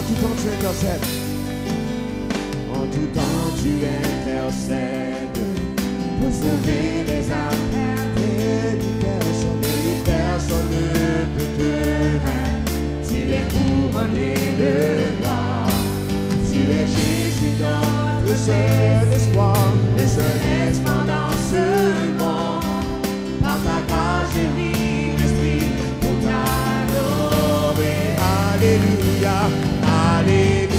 tout temps tu intercèdes. En tout temps tu intercèdes pour sauver les âmes perdues. Personne ne peut te vaincre. Tu es couronné de gloire. Tu es Jésus notre seul espoir. Le seul espoir dans ce monde. Par ta grâce je vis l'esprit pour t'adorer. Alléluia, alléluia.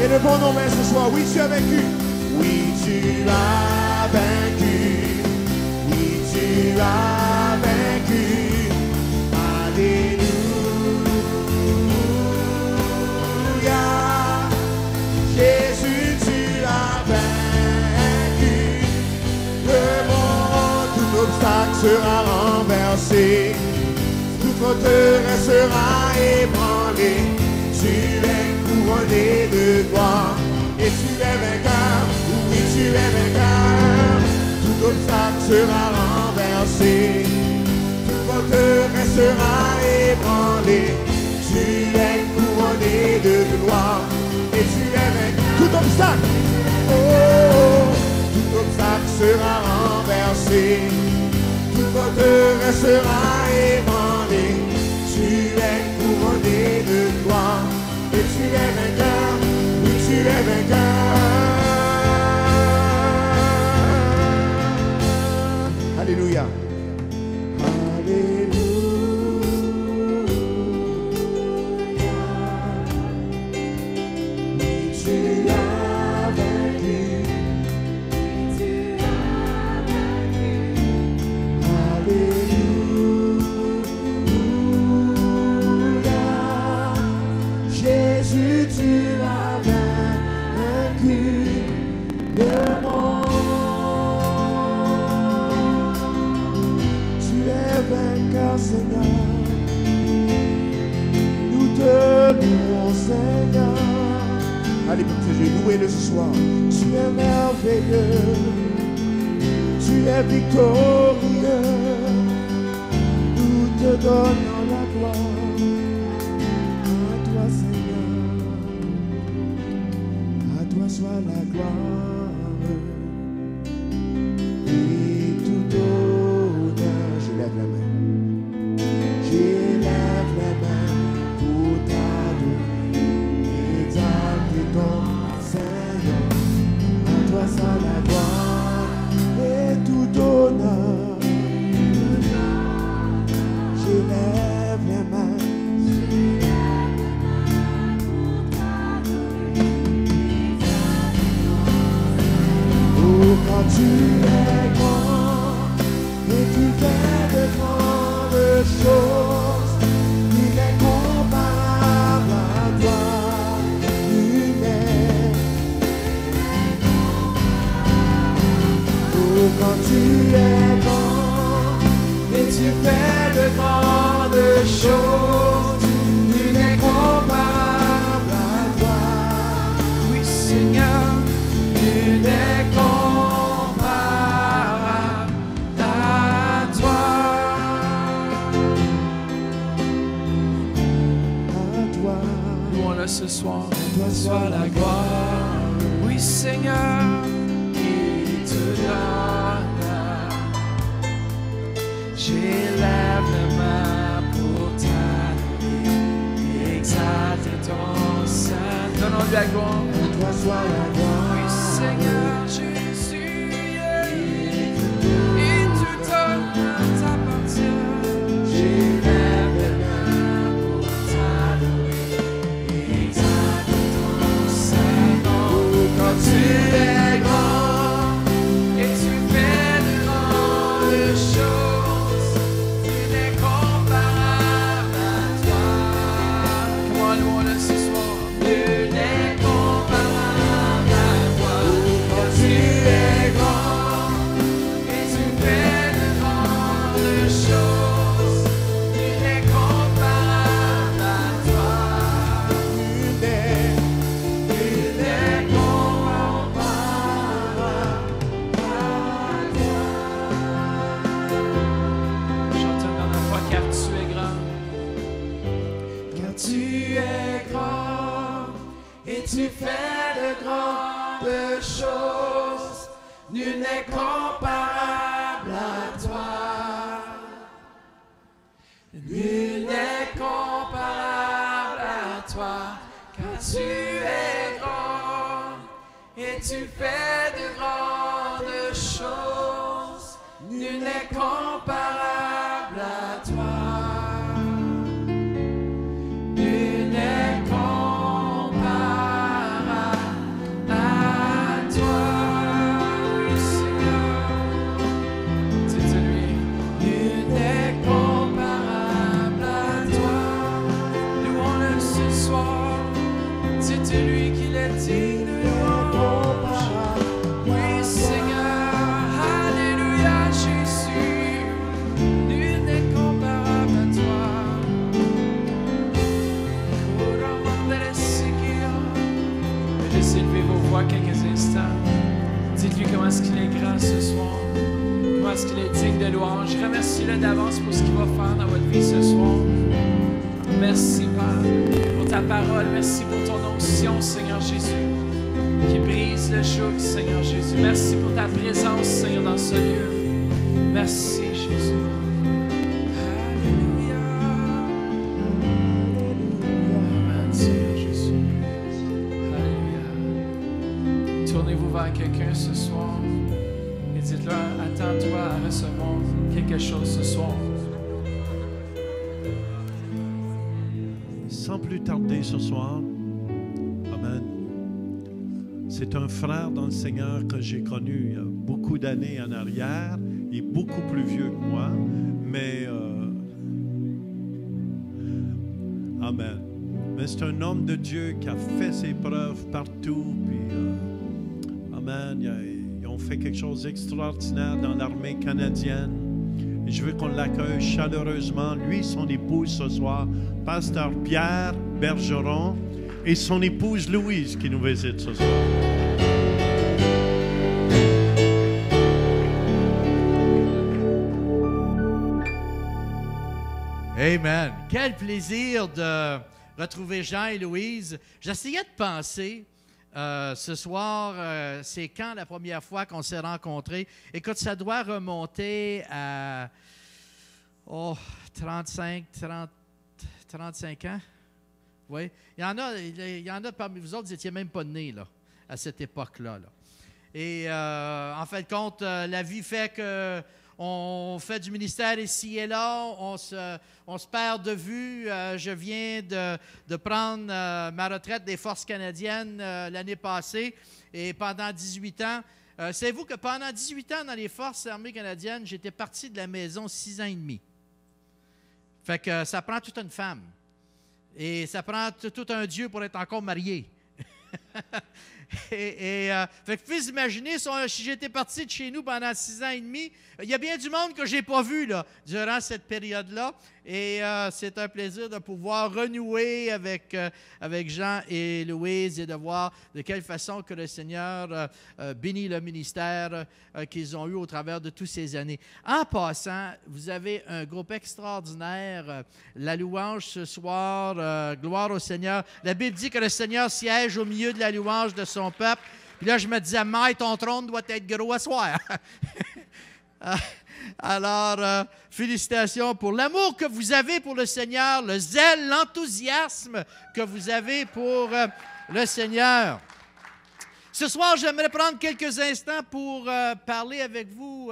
Et le bon nom est ce soir. Oui, tu as vaincu. Oui, tu as vaincu. Oui, tu as vaincu. Alléluia. Jésus, tu as vaincu. Le monde, tout obstacle sera renversé. Toute forteresse sera ébranlée. Tu es couronné de gloire. Et tu es vainqueur. Oui, tu es vainqueur. Tout obstacle sera renversé. Toute forteresse sera ébranlée. Tu es couronné de gloire. Et tu es vainqueur. Tout obstacle, oh, tout obstacle sera renversé. Toute forteresse sera ébranlée. Tu es couronné de gloire. Et tu es vainqueur. Oui, tu es vainqueur. Alléluia. Louez-le ce soir. Tu es merveilleux, tu es victorieux. Nous te donnons la gloire. À toi, Seigneur, à toi soit la gloire. Et tout honneur, j'élève la main. J'élève la main pour t'adorer, exalter ton Seigneur, à toi soit la gloire et tout honneur. J'élève les mains. Oh, quand tu es grand et tu fais de grandes choses, il est comparable à toi. Quand tu es grand et tu fais de grandes choses, il est comparable à toi. Oui, Seigneur, il est comparable à toi. À toi. Louons-le ce soir. À toi soit la gloire. Oui, Seigneur. J'élève la main pour t'adorer, exalter ton sein. Donnons-lui la gloire. À toi soit la gloire. Oui, Seigneur Jésus, et tout honneur t'appartient. J'élève la main pour t'adorer, exalter ton sein. Quand tu es grand et tu fais de grandes choses, il est comparable à toi. Comment louons-le ce soir? Il est comparable à toi. quand tu tu es grand et tu fais de grandes choses. Nul n'est comparable à toi. Nul n'est comparable à toi, car tu es grand et tu fais de grandes choses. Nul n'est comparable à toi. Nul n'est comparable à toi, Seigneur. Dites-lui, nul n'est comparable à toi. Louons-le ce soir. Dites-lui qu'il est digne de louange. Oui, Seigneur. Alléluia, Jésus. Nul n'est comparable à toi. Laissez lever vos voix quelques instants. Dites-lui comment est-ce qu'il est grand ce soir. Comment est-ce qu'il est digne de louange. Remerciez-le d'avance pour ce qu'il va faire dans votre vie ce soir. Merci, Père, pour ta parole. Merci pour ton onction, Seigneur Jésus, qui brise le joug, Seigneur Jésus. Merci pour ta présence, Seigneur, dans ce lieu. Merci, Jésus. Alléluia. Amen, Seigneur Jésus. Alléluia. Tournez-vous vers quelqu'un ce soir et dites-leur, attends-toi à recevoir quelque chose ce soir. Sans plus tarder ce soir, amen. C'est un frère dans le Seigneur que j'ai connu il y a beaucoup d'années en arrière. Il est beaucoup plus vieux que moi, mais amen. Mais c'est un homme de Dieu qui a fait ses preuves partout. Puis, amen. Ils ont fait quelque chose d'extraordinaire dans l'armée canadienne. Et je veux qu'on l'accueille chaleureusement, lui et son épouse ce soir, pasteur Pierre Bergeron et son épouse Louise qui nous visite ce soir. Amen. Quel plaisir de retrouver Jean et Louise. J'essayais de penser, ce soir, c'est quand la première fois qu'on s'est rencontrés? Écoute, ça doit remonter à 35 ans. Oui. Il y en a parmi vous autres, vous n'étiez même pas nés là, à cette époque-là. Là. Et en fin de compte, la vie fait que on fait du ministère ici et là, on se perd de vue. Je viens de prendre ma retraite des Forces canadiennes l'année passée et pendant 18 ans, savez-vous que pendant 18 ans dans les Forces armées canadiennes, j'étais parti de la maison 6 ans et demi. Fait que ça prend toute une femme et ça prend tout un Dieu pour être encore marié. Fait que vous imaginez, si j'étais parti de chez nous pendant 6 ans et demi, il y a bien du monde que je n'ai pas vu là, durant cette période-là. Et c'est un plaisir de pouvoir renouer avec Jean et Louise et de voir de quelle façon que le Seigneur bénit le ministère qu'ils ont eu au travers de toutes ces années. En passant, vous avez un groupe extraordinaire. La louange ce soir, gloire au Seigneur. La Bible dit que le Seigneur siège au milieu de la louange de son peuple. Puis là, je me disais, Maï, ton trône doit être gros à soir. Alors, félicitations pour l'amour que vous avez pour le Seigneur, le zèle, l'enthousiasme que vous avez pour le Seigneur. Ce soir, j'aimerais prendre quelques instants pour parler avec vous.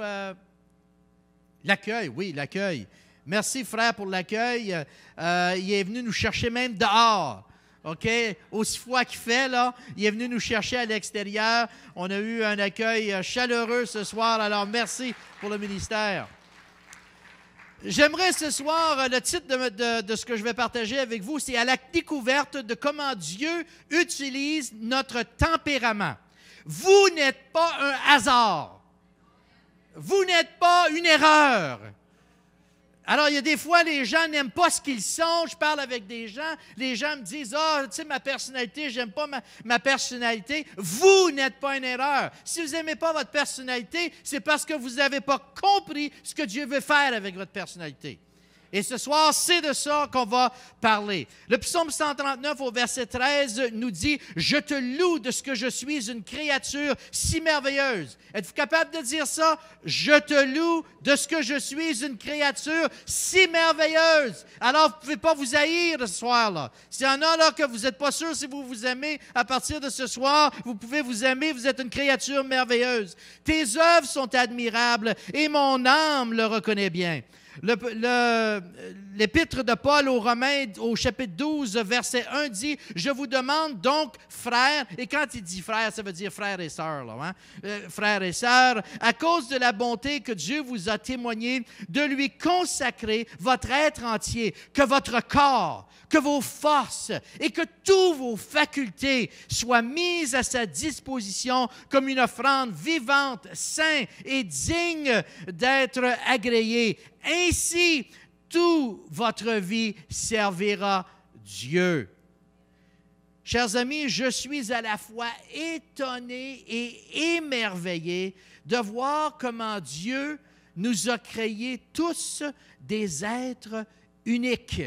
L'accueil, oui, l'accueil. Merci, frère, pour l'accueil. Il est venu nous chercher même dehors. OK? Aussi froid qu'il fait, là, il est venu nous chercher à l'extérieur. On a eu un accueil chaleureux ce soir. Alors, merci pour le ministère. J'aimerais ce soir, le titre de ce que je vais partager avec vous, c'est « À la découverte de comment Dieu utilise notre tempérament ». Vous n'êtes pas un hasard. Vous n'êtes pas une erreur. Alors, il y a des fois, les gens n'aiment pas ce qu'ils sont. Je parle avec des gens. Les gens me disent, « Ah, tu sais, ma personnalité, j'aime pas ma personnalité. » Vous n'êtes pas une erreur. Si vous n'aimez pas votre personnalité, c'est parce que vous n'avez pas compris ce que Dieu veut faire avec votre personnalité. Et ce soir, c'est de ça qu'on va parler. Le psaume 139 au verset 13 nous dit « Je te loue de ce que je suis une créature si merveilleuse. » Êtes-vous capable de dire ça? « Je te loue de ce que je suis une créature si merveilleuse. » Alors, vous ne pouvez pas vous haïr ce soir-là. S'il y en a là que vous n'êtes pas sûr si vous vous aimez, à partir de ce soir, vous pouvez vous aimer, vous êtes une créature merveilleuse. Tes œuvres sont admirables et mon âme le reconnaît bien. L'épître de Paul aux Romains, au chapitre 12, verset 1, dit « Je vous demande donc, frères, et quand il dit frères, ça veut dire frères et sœurs, là, hein? Frères et sœurs, à cause de la bonté que Dieu vous a témoigné, de lui consacrer votre être entier, que votre corps, que vos forces et que toutes vos facultés soient mises à sa disposition comme une offrande vivante, sainte et digne d'être agréée. Ainsi, toute votre vie servira Dieu. » Chers amis, je suis à la fois étonné et émerveillé de voir comment Dieu nous a créés tous des êtres uniques.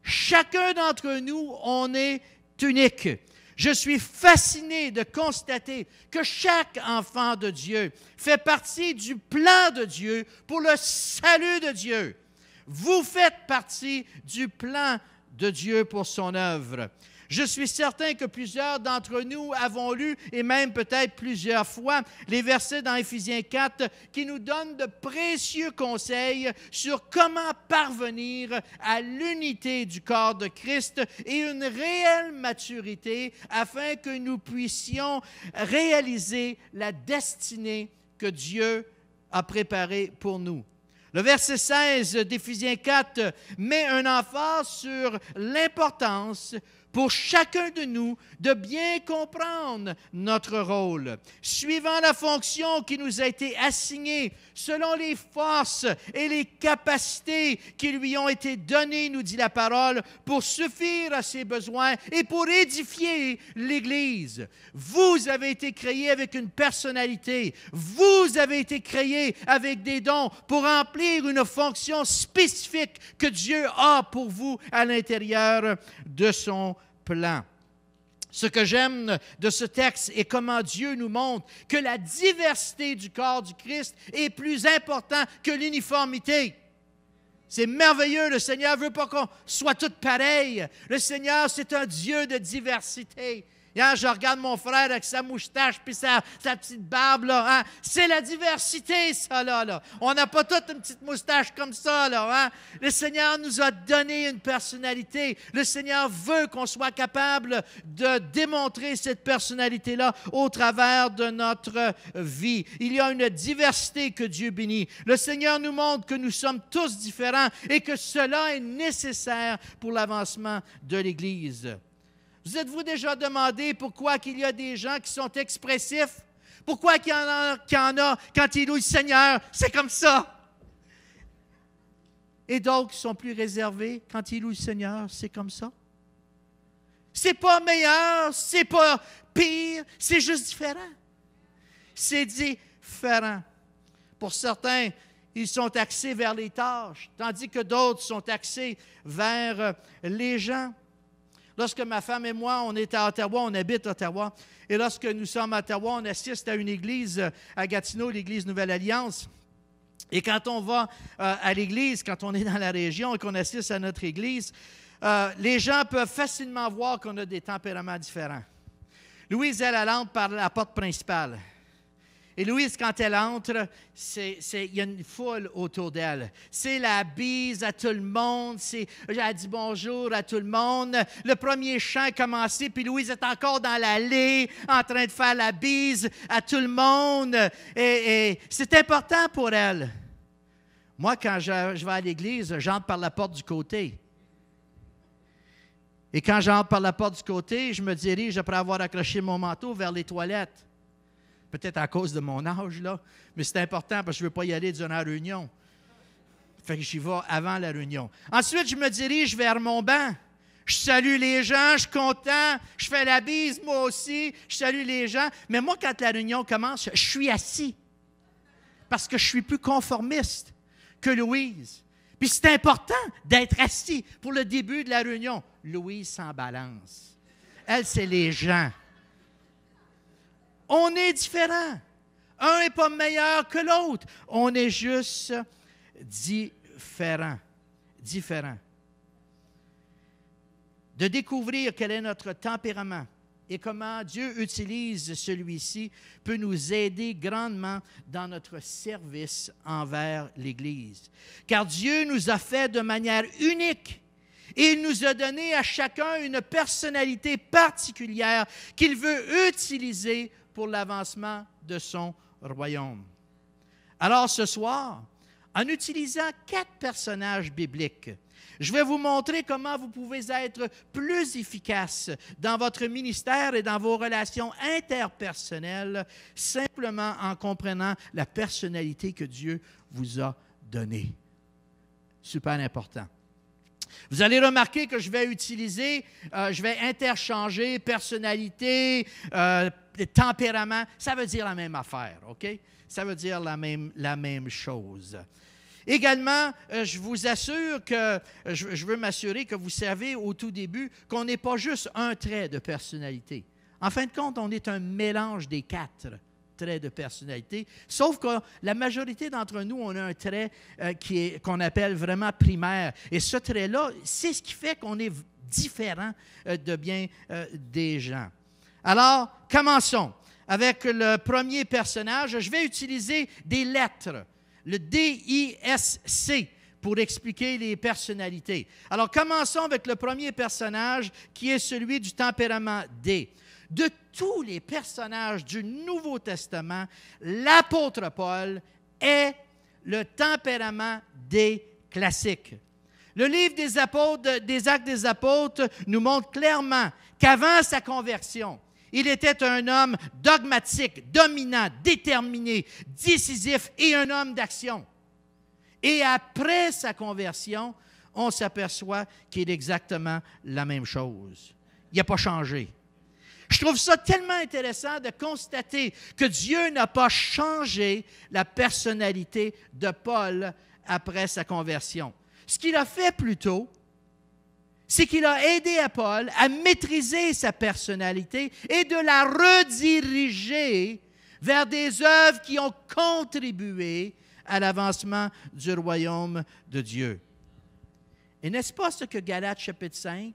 Chacun d'entre nous, on est unique. Je suis fasciné de constater que chaque enfant de Dieu fait partie du plan de Dieu pour le salut de Dieu. Vous faites partie du plan de Dieu pour son œuvre. Je suis certain que plusieurs d'entre nous avons lu, et même peut-être plusieurs fois, les versets dans Éphésiens 4 qui nous donnent de précieux conseils sur comment parvenir à l'unité du corps de Christ et une réelle maturité afin que nous puissions réaliser la destinée que Dieu a préparée pour nous. Le verset 16 d'Éphésiens 4 met un emphase sur l'importance pour chacun de nous de bien comprendre notre rôle, suivant la fonction qui nous a été assignée, selon les forces et les capacités qui lui ont été données, nous dit la parole, pour suffire à ses besoins et pour édifier l'Église. Vous avez été créés avec une personnalité. Vous avez été créés avec des dons pour remplir une fonction spécifique que Dieu a pour vous à l'intérieur de son plan. Ce que j'aime de ce texte est comment Dieu nous montre que la diversité du corps du Christ est plus importante que l'uniformité. C'est merveilleux, le Seigneur ne veut pas qu'on soit tous pareils. Le Seigneur, c'est un Dieu de diversité. Hier, je regarde mon frère avec sa moustache puis sa petite barbe, là, hein? C'est la diversité, ça, là. On n'a pas toute une petite moustache comme ça, là, hein? Le Seigneur nous a donné une personnalité. Le Seigneur veut qu'on soit capable de démontrer cette personnalité-là au travers de notre vie. Il y a une diversité que Dieu bénit. Le Seigneur nous montre que nous sommes tous différents et que cela est nécessaire pour l'avancement de l'Église. Vous êtes-vous déjà demandé pourquoi il y a des gens qui sont expressifs? Pourquoi qu'il y en a quand ils louent le Seigneur, c'est comme ça? Et d'autres qui sont plus réservés quand ils louent le Seigneur, c'est comme ça? C'est pas meilleur, c'est pas pire, c'est juste différent. C'est différent. Pour certains, ils sont axés vers les tâches, tandis que d'autres sont axés vers les gens. Lorsque ma femme et moi, on est à Ottawa, on habite à Ottawa, et lorsque nous sommes à Ottawa, on assiste à une église à Gatineau, l'église Nouvelle Alliance. Et quand on va à l'église, quand on est dans la région et qu'on assiste à notre église, les gens peuvent facilement voir qu'on a des tempéraments différents. Louise, elle entre par la porte principale. Et Louise, quand elle entre, il y a une foule autour d'elle. C'est la bise à tout le monde. Elle dit bonjour à tout le monde. Le premier chant a commencé, puis Louise est encore dans l'allée en train de faire la bise à tout le monde. Et c'est important pour elle. Moi, quand je vais à l'église, j'entre par la porte du côté. Et quand j'entre par la porte du côté, je me dirige, après avoir accroché mon manteau, vers les toilettes. Peut-être à cause de mon âge, là, mais c'est important parce que je ne veux pas y aller durant la réunion. Fait que j'y vais avant la réunion. Ensuite, je me dirige vers mon banc. Je salue les gens, je suis content, je fais la bise, moi aussi, je salue les gens. Mais moi, quand la réunion commence, je suis assis parce que je suis plus conformiste que Louise. Puis c'est important d'être assis pour le début de la réunion. Louise s'en balance. Elle, c'est les gens. On est différents. Un n'est pas meilleur que l'autre. On est juste différents. Différents. De découvrir quel est notre tempérament et comment Dieu utilise celui-ci peut nous aider grandement dans notre service envers l'Église. Car Dieu nous a fait de manière unique et il nous a donné à chacun une personnalité particulière qu'il veut utiliser pour l'avancement de son royaume. Alors ce soir, en utilisant 4 personnages bibliques, je vais vous montrer comment vous pouvez être plus efficace dans votre ministère et dans vos relations interpersonnelles, simplement en comprenant la personnalité que Dieu vous a donnée. Super important. Vous allez remarquer que je vais interchanger personnalité, tempérament. Ça veut dire la même affaire, OK? Ça veut dire la même chose. Également, je vous assure que, je veux m'assurer que vous savez au tout début qu'on n'est pas juste un trait de personnalité. En fin de compte, on est un mélange des 4 traits de personnalité, sauf que la majorité d'entre nous, on a un trait qu'on appelle vraiment primaire. Et ce trait-là, c'est ce qui fait qu'on est différent de bien des gens. Alors, commençons avec le premier personnage. Je vais utiliser des lettres. Le D-I-S-C, pour expliquer les personnalités. Alors, commençons avec le premier personnage, qui est celui du tempérament D. De tous les personnages du Nouveau Testament, l'apôtre Paul est le tempérament D classique. Le livre des Actes des Apôtres nous montre clairement qu'avant sa conversion, il était un homme dogmatique, dominant, déterminé, décisif et un homme d'action. Et après sa conversion, on s'aperçoit qu'il est exactement la même chose. Il n'a pas changé. Je trouve ça tellement intéressant de constater que Dieu n'a pas changé la personnalité de Paul après sa conversion. Ce qu'il a fait plutôt, c'est qu'il a aidé à Paul à maîtriser sa personnalité et de la rediriger vers des œuvres qui ont contribué à l'avancement du royaume de Dieu. Et n'est-ce pas ce que Galates chapitre 5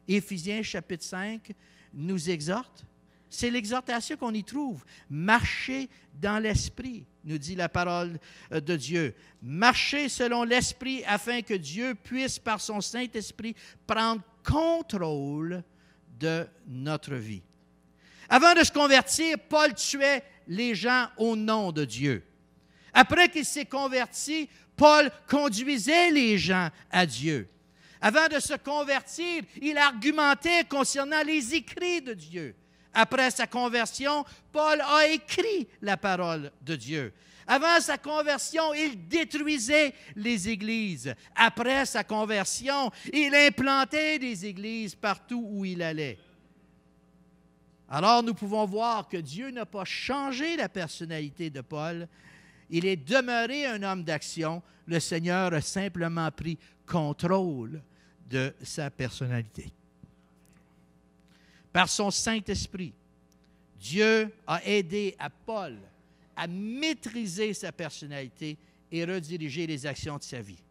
et Éphésiens chapitre 5 nous exhortent? C'est l'exhortation qu'on y trouve. Marchez dans l'Esprit, nous dit la parole de Dieu. Marchez selon l'Esprit afin que Dieu puisse, par son Saint-Esprit, prendre contrôle de notre vie. Avant de se convertir, Paul tuait les gens au nom de Dieu. Après qu'il s'est converti, Paul conduisait les gens à Dieu. Avant de se convertir, il argumentait concernant les écrits de Dieu. Après sa conversion, Paul a écrit la parole de Dieu. Avant sa conversion, il détruisait les églises. Après sa conversion, il implantait des églises partout où il allait. Alors, nous pouvons voir que Dieu n'a pas changé la personnalité de Paul. Il est demeuré un homme d'action. Le Seigneur a simplement pris contrôle de sa personnalité. Par son Saint-Esprit, Dieu a aidé à Paul à maîtriser sa personnalité et rediriger les actions de sa vie.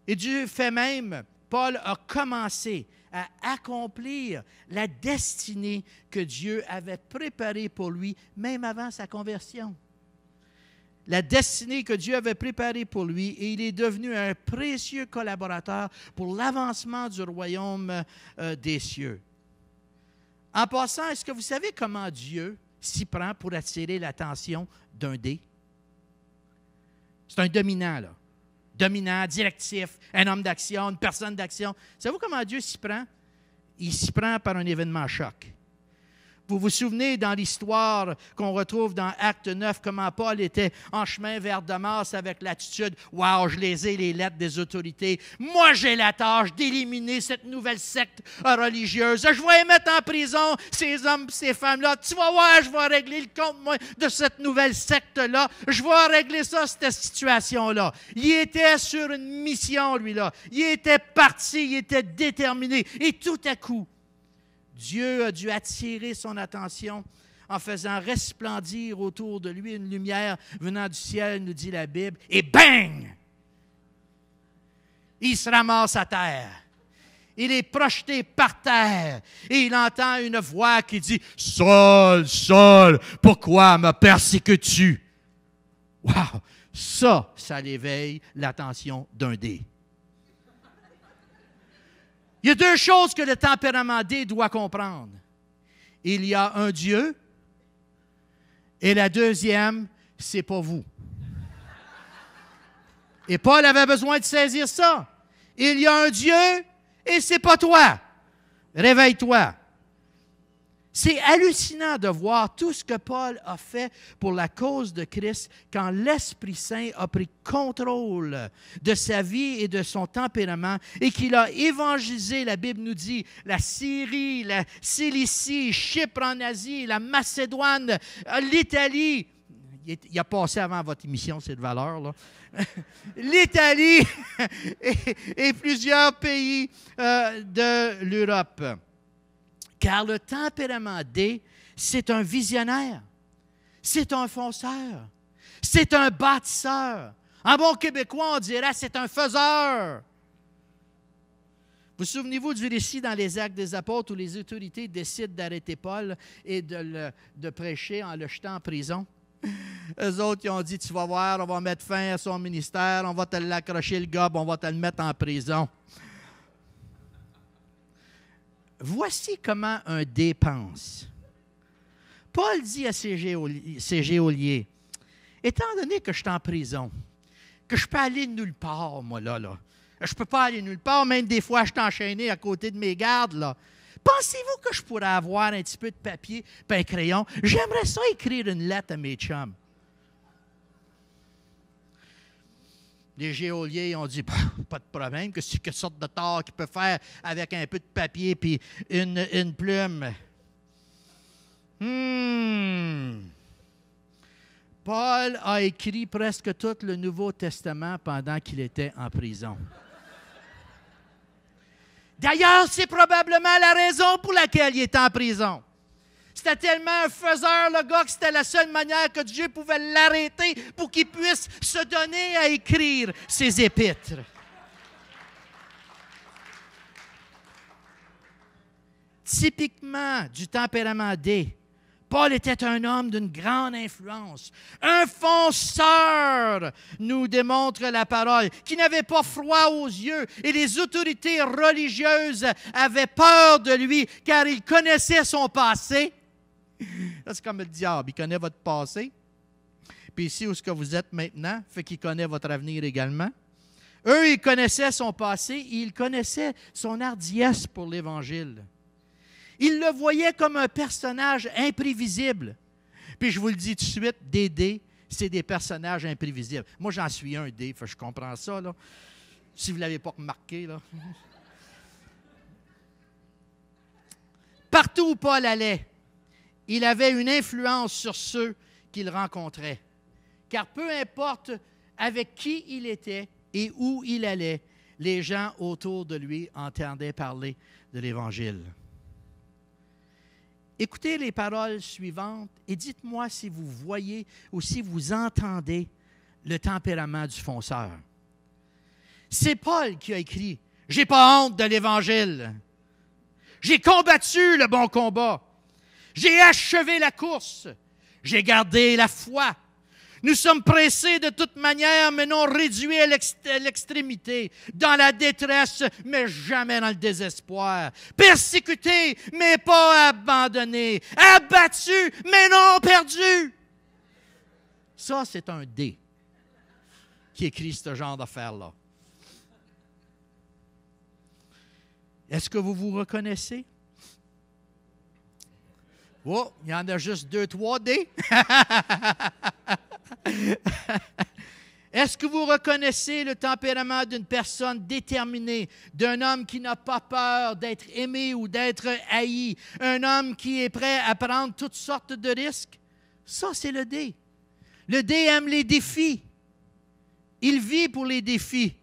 Et du fait même, Paul a commencé à accomplir la destinée que Dieu avait préparée pour lui, même avant sa conversion. La destinée que Dieu avait préparée pour lui, et il est devenu un précieux collaborateur pour l'avancement du royaume des cieux. En passant, est-ce que vous savez comment Dieu s'y prend pour attirer l'attention d'un dé? C'est un dominant, là. Dominant, directif, un homme d'action, une personne d'action. Savez-vous comment Dieu s'y prend? Il s'y prend par un événement choc. Vous vous souvenez dans l'histoire qu'on retrouve dans Acte 9, comment Paul était en chemin vers Damas avec l'attitude « Wow, je les ai, les lettres des autorités. Moi, j'ai la tâche d'éliminer cette nouvelle secte religieuse. Je vais les mettre en prison, ces hommes, ces femmes-là. Tu vas voir, je vais régler le compte moi, de cette nouvelle secte-là. Je vais régler ça, cette situation-là. » Il était sur une mission, lui-là. Il était parti, il était déterminé. Et tout à coup, Dieu a dû attirer son attention en faisant resplendir autour de lui une lumière venant du ciel, nous dit la Bible, et bang! Il se ramasse à terre. Il est projeté par terre et il entend une voix qui dit « Saul, Saul, pourquoi me persécutes-tu? » Wow! Ça l'éveille l'attention d'un dé. Il y a deux choses que le tempérament D doit comprendre. Il y a un Dieu et la deuxième, c'est pas vous. Et Paul avait besoin de saisir ça. Il y a un Dieu et c'est pas toi. Réveille-toi. C'est hallucinant de voir tout ce que Paul a fait pour la cause de Christ quand l'Esprit Saint a pris contrôle de sa vie et de son tempérament et qu'il a évangélisé, la Bible nous dit, la Syrie, la Cilicie, Chypre en Asie, la Macédoine, l'Italie. Il a passé avant votre émission, c'est de valeur, là. L'Italie et plusieurs pays de l'Europe. Car le tempérament D, c'est un visionnaire, c'est un fonceur, c'est un bâtisseur. En bon québécois, on dirait c'est un faiseur. Vous souvenez-vous du récit dans les Actes des Apôtres où les autorités décident d'arrêter Paul et de prêcher en le jetant en prison? Eux autres, ils ont dit, tu vas voir, on va mettre fin à son ministère, on va te l'accrocher le gobe, on va te le mettre en prison. Voici comment un dé pense. Paul dit à ces geôliers, étant donné que je suis en prison, que je peux aller nulle part, moi, là. Je ne peux pas aller nulle part, même des fois, je suis enchaîné à côté de mes gardes, là. Pensez-vous que je pourrais avoir un petit peu de papier et un crayon? J'aimerais ça écrire une lettre à mes chums. Les geôliers ont dit, pas de problème, que c'est quelle sorte de tort qu'il peut faire avec un peu de papier et une plume. Paul a écrit presque tout le Nouveau Testament pendant qu'il était en prison. D'ailleurs, c'est probablement la raison pour laquelle il était en prison. C'était tellement un faiseur, le gars, que c'était la seule manière que Dieu pouvait l'arrêter pour qu'il puisse se donner à écrire ses épîtres. Typiquement du tempérament D, Paul était un homme d'une grande influence, un fonceur, nous démontre la parole, qui n'avait pas froid aux yeux, et les autorités religieuses avaient peur de lui, car il connaissait son passé. Ça, c'est comme le diable, il connaît votre passé. Puis ici, où est-ce que vous êtes maintenant, fait qu'il connaît votre avenir également. Eux, ils connaissaient son passé, et ils connaissaient son hardiesse pour l'Évangile. Ils le voyaient comme un personnage imprévisible. Puis je vous le dis tout de suite, des dés, c'est des personnages imprévisibles. Moi, j'en suis un dé, je comprends ça, là. Si vous ne l'avez pas remarqué, là. Partout où Paul allait, il avait une influence sur ceux qu'il rencontrait. Car peu importe avec qui il était et où il allait, les gens autour de lui entendaient parler de l'Évangile. Écoutez les paroles suivantes et dites-moi si vous voyez ou si vous entendez le tempérament du fonceur. C'est Paul qui a écrit « J'ai pas honte de l'Évangile. J'ai combattu le bon combat. J'ai achevé la course. J'ai gardé la foi. Nous sommes pressés de toute manière, mais non réduits à l'extrémité, dans la détresse, mais jamais dans le désespoir. Persécutés, mais pas abandonnés. Abattus, mais non perdus. » Ça, c'est un D qui écrit ce genre d'affaires-là. Est-ce que vous vous reconnaissez? Oh, il y en a juste 2, 3 D. Est-ce que vous reconnaissez le tempérament d'une personne déterminée, d'un homme qui n'a pas peur d'être aimé ou d'être haï, un homme qui est prêt à prendre toutes sortes de risques? Ça, c'est le D. Le D aime les défis. Il vit pour les défis.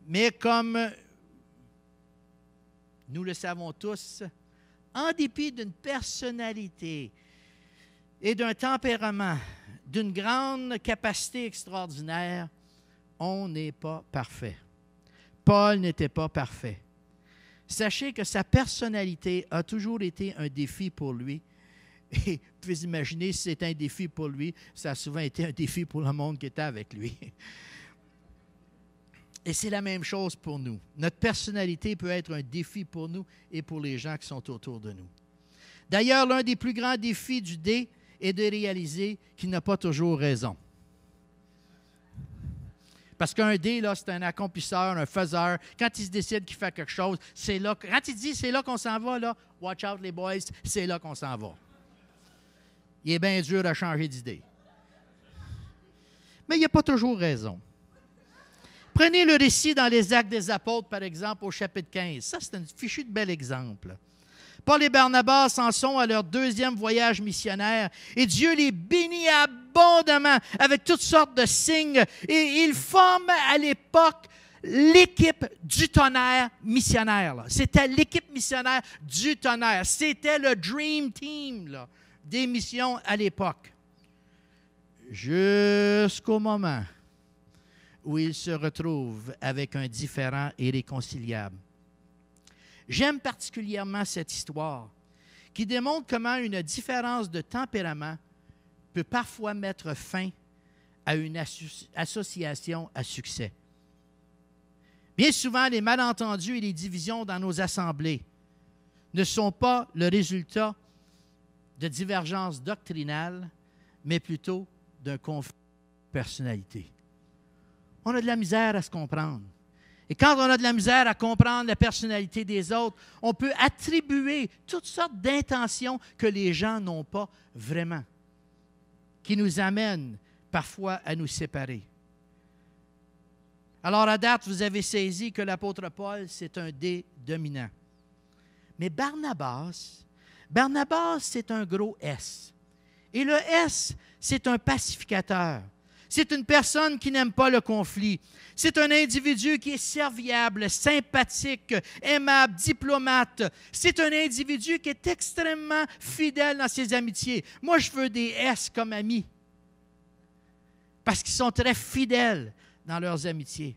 Mais comme nous le savons tous, en dépit d'une personnalité et d'un tempérament, d'une grande capacité extraordinaire, on n'est pas parfait. Paul n'était pas parfait. Sachez que sa personnalité a toujours été un défi pour lui. Et vous pouvez imaginer, si c'était un défi pour lui, ça a souvent été un défi pour le monde qui était avec lui. Et c'est la même chose pour nous. Notre personnalité peut être un défi pour nous et pour les gens qui sont autour de nous. D'ailleurs, l'un des plus grands défis du D est de réaliser qu'il n'a pas toujours raison. Parce qu'un D, là, c'est un accomplisseur, un faiseur. Quand il se décide qu'il fait quelque chose, c'est là. Quand il dit c'est là qu'on s'en va, là, watch out les boys, c'est là qu'on s'en va. Il est bien dur à changer d'idée. Mais il n'a pas toujours raison. Prenez le récit dans les Actes des Apôtres, par exemple, au chapitre 15. Ça, c'est un fichu de bel exemple. Paul et Barnabas en sont à leur 2e voyage missionnaire et Dieu les bénit abondamment avec toutes sortes de signes et ils forment à l'époque l'équipe du tonnerre missionnaire. C'était l'équipe missionnaire du tonnerre. C'était le Dream Team là, des missions à l'époque. Jusqu'au moment où ils se retrouvent avec un différend irréconciliable. J'aime particulièrement cette histoire qui démontre comment une différence de tempérament peut parfois mettre fin à une association à succès. Bien souvent, les malentendus et les divisions dans nos assemblées ne sont pas le résultat de divergences doctrinales, mais plutôt d'un conflit de personnalité. On a de la misère à se comprendre. Et quand on a de la misère à comprendre la personnalité des autres, on peut attribuer toutes sortes d'intentions que les gens n'ont pas vraiment, qui nous amènent parfois à nous séparer. Alors, à date, vous avez saisi que l'apôtre Paul, c'est un D dominant. Mais Barnabas, c'est un gros S. Et le S, c'est un pacificateur. C'est une personne qui n'aime pas le conflit. C'est un individu qui est serviable, sympathique, aimable, diplomate. C'est un individu qui est extrêmement fidèle dans ses amitiés. Moi, je veux des S comme amis parce qu'ils sont très fidèles dans leurs amitiés.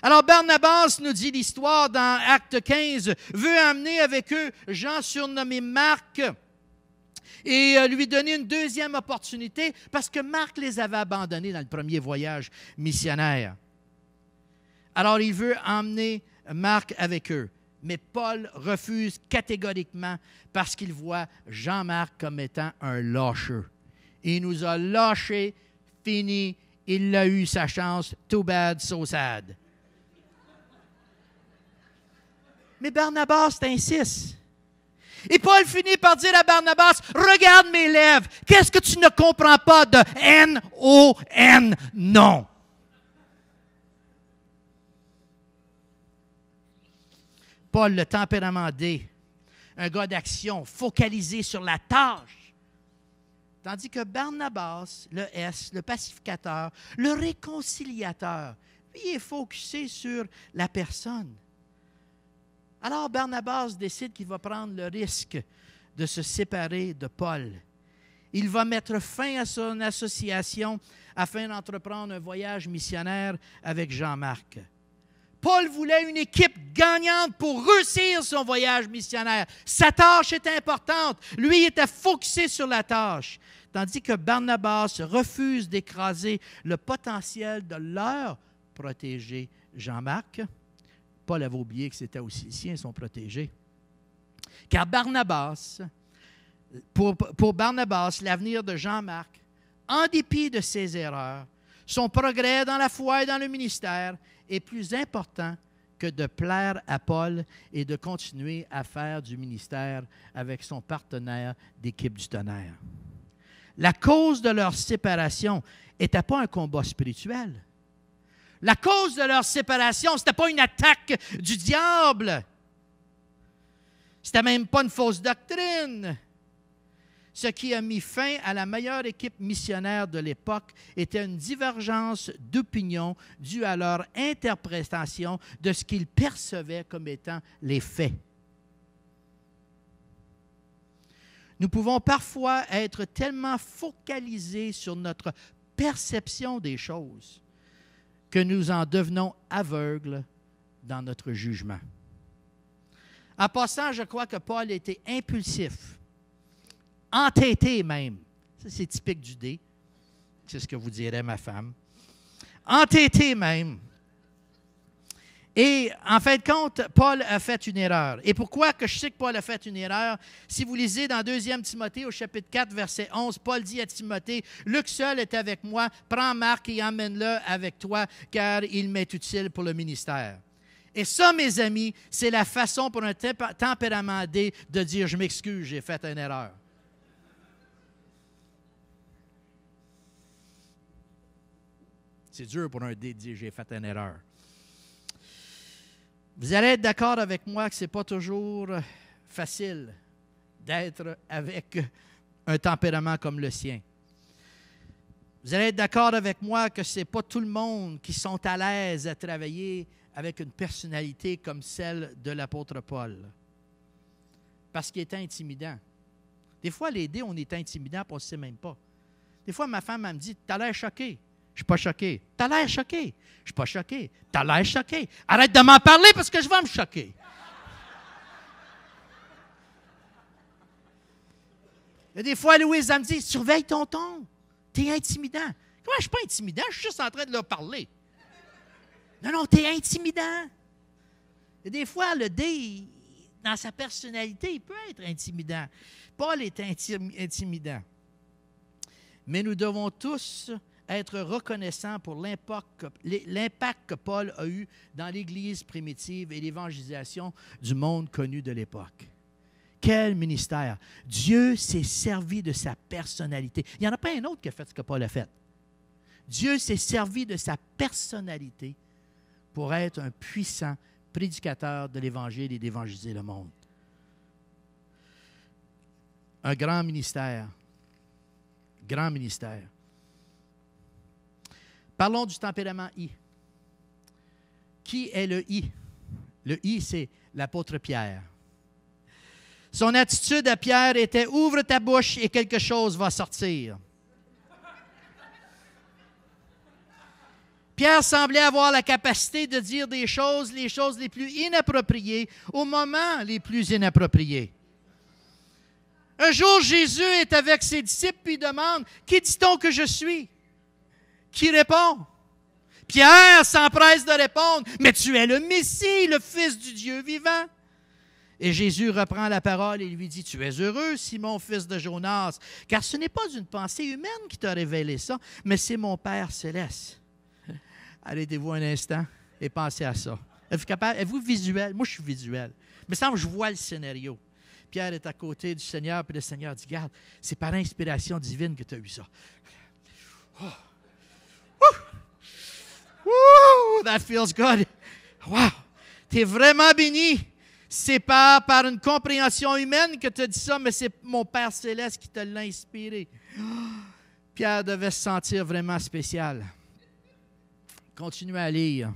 Alors, Barnabas, nous dit l'histoire dans Acte 15, veut amener avec eux Jean surnommé Marc et lui donner une deuxième opportunité parce que Marc les avait abandonnés dans le premier voyage missionnaire. Alors, il veut emmener Marc avec eux. Mais Paul refuse catégoriquement parce qu'il voit Jean-Marc comme étant un lâcheux. Il nous a lâchés, fini, il a eu sa chance, too bad, so sad. Mais Barnabas insiste. Et Paul finit par dire à Barnabas, « Regarde mes lèvres, qu'est-ce que tu ne comprends pas de N-O-N? Non. » Paul, le tempérament D, un gars d'action, focalisé sur la tâche. Tandis que Barnabas, le S, le pacificateur, le réconciliateur, lui, il est focusé sur la personne. Alors Barnabas décide qu'il va prendre le risque de se séparer de Paul. Il va mettre fin à son association afin d'entreprendre un voyage missionnaire avec Jean-Marc. Paul voulait une équipe gagnante pour réussir son voyage missionnaire. Sa tâche était importante. Lui, il était focusé sur la tâche. Tandis que Barnabas refuse d'écraser le potentiel de leur protégé Jean-Marc. Paul avait oublié que c'était aussi le sien, son protégé. Car Barnabas, pour Barnabas, l'avenir de Jean-Marc, en dépit de ses erreurs, son progrès dans la foi et dans le ministère est plus important que de plaire à Paul et de continuer à faire du ministère avec son partenaire d'équipe du tonnerre. La cause de leur séparation n'était pas un combat spirituel. La cause de leur séparation, ce n'était pas une attaque du diable. Ce n'était même pas une fausse doctrine. Ce qui a mis fin à la meilleure équipe missionnaire de l'époque était une divergence d'opinion due à leur interprétation de ce qu'ils percevaient comme étant les faits. Nous pouvons parfois être tellement focalisés sur notre perception des choses que nous en devenons aveugles dans notre jugement. En passant, je crois que Paul était impulsif, entêté même. Ça, c'est typique du dé. C'est ce que vous dirait ma femme. Entêté même. Et en fin de compte, Paul a fait une erreur. Et pourquoi que je sais que Paul a fait une erreur? Si vous lisez dans 2 Timothée au chapitre 4, verset 11, Paul dit à Timothée, « Luc seul est avec moi, prends Marc et emmène-le avec toi, car il m'est utile pour le ministère. » Et ça, mes amis, c'est la façon pour un tempérament D de dire « Je m'excuse, j'ai fait une erreur. » C'est dur pour un D de dire « J'ai fait une erreur. » Vous allez être d'accord avec moi que ce n'est pas toujours facile d'être avec un tempérament comme le sien. Vous allez être d'accord avec moi que ce n'est pas tout le monde qui sont à l'aise à travailler avec une personnalité comme celle de l'apôtre Paul. Parce qu'il est intimidant. Des fois, les dés, on est intimidant et on ne sait même pas. Des fois, ma femme elle me dit « Tu as l'air choqué. » Je ne suis pas choqué. Tu as l'air choqué. Je ne suis pas choqué. Tu as l'air choqué. Arrête de m'en parler parce que je vais me choquer. Et des fois, Louise, elle me dit, surveille ton ton. Tu es intimidant. Comment je ne suis pas intimidant? Je suis juste en train de leur parler. Non, tu es intimidant. Et des fois, le dé, dans sa personnalité, il peut être intimidant. Paul est intimidant. Mais nous devons tous être reconnaissant pour l'impact que Paul a eu dans l'Église primitive et l'évangélisation du monde connu de l'époque. Quel ministère! Dieu s'est servi de sa personnalité. Il n'y en a pas un autre qui a fait ce que Paul a fait. Dieu s'est servi de sa personnalité pour être un puissant prédicateur de l'Évangile et d'évangéliser le monde. Un grand ministère. Grand ministère. Parlons du tempérament I. Qui est le I? Le I, c'est l'apôtre Pierre. Son attitude à Pierre était « Ouvre ta bouche et quelque chose va sortir ». Pierre semblait avoir la capacité de dire les choses les plus inappropriées, au moment les plus inappropriés. Un jour, Jésus est avec ses disciples et il demande « Qui dit-on que je suis? » Qui répond? Pierre s'empresse de répondre, « Mais tu es le Messie, le Fils du Dieu vivant. » Et Jésus reprend la parole et lui dit, « Tu es heureux, Simon, fils de Jonas, car ce n'est pas une pensée humaine qui t'a révélé ça, mais c'est mon Père céleste. » Arrêtez-vous un instant et pensez à ça. Êtes-vous capable? Êtes-vous visuel? Moi, je suis visuel. Il me semble que je vois le scénario. Pierre est à côté du Seigneur, puis le Seigneur dit, « Regarde, c'est par inspiration divine que tu as eu ça. » Oh. Woo! That feels good. Wow! Tu es vraiment béni. C'est pas par une compréhension humaine que tu as dit ça, mais c'est mon Père Céleste qui te l'a inspiré. Pierre devait se sentir vraiment spécial. Continuez à lire.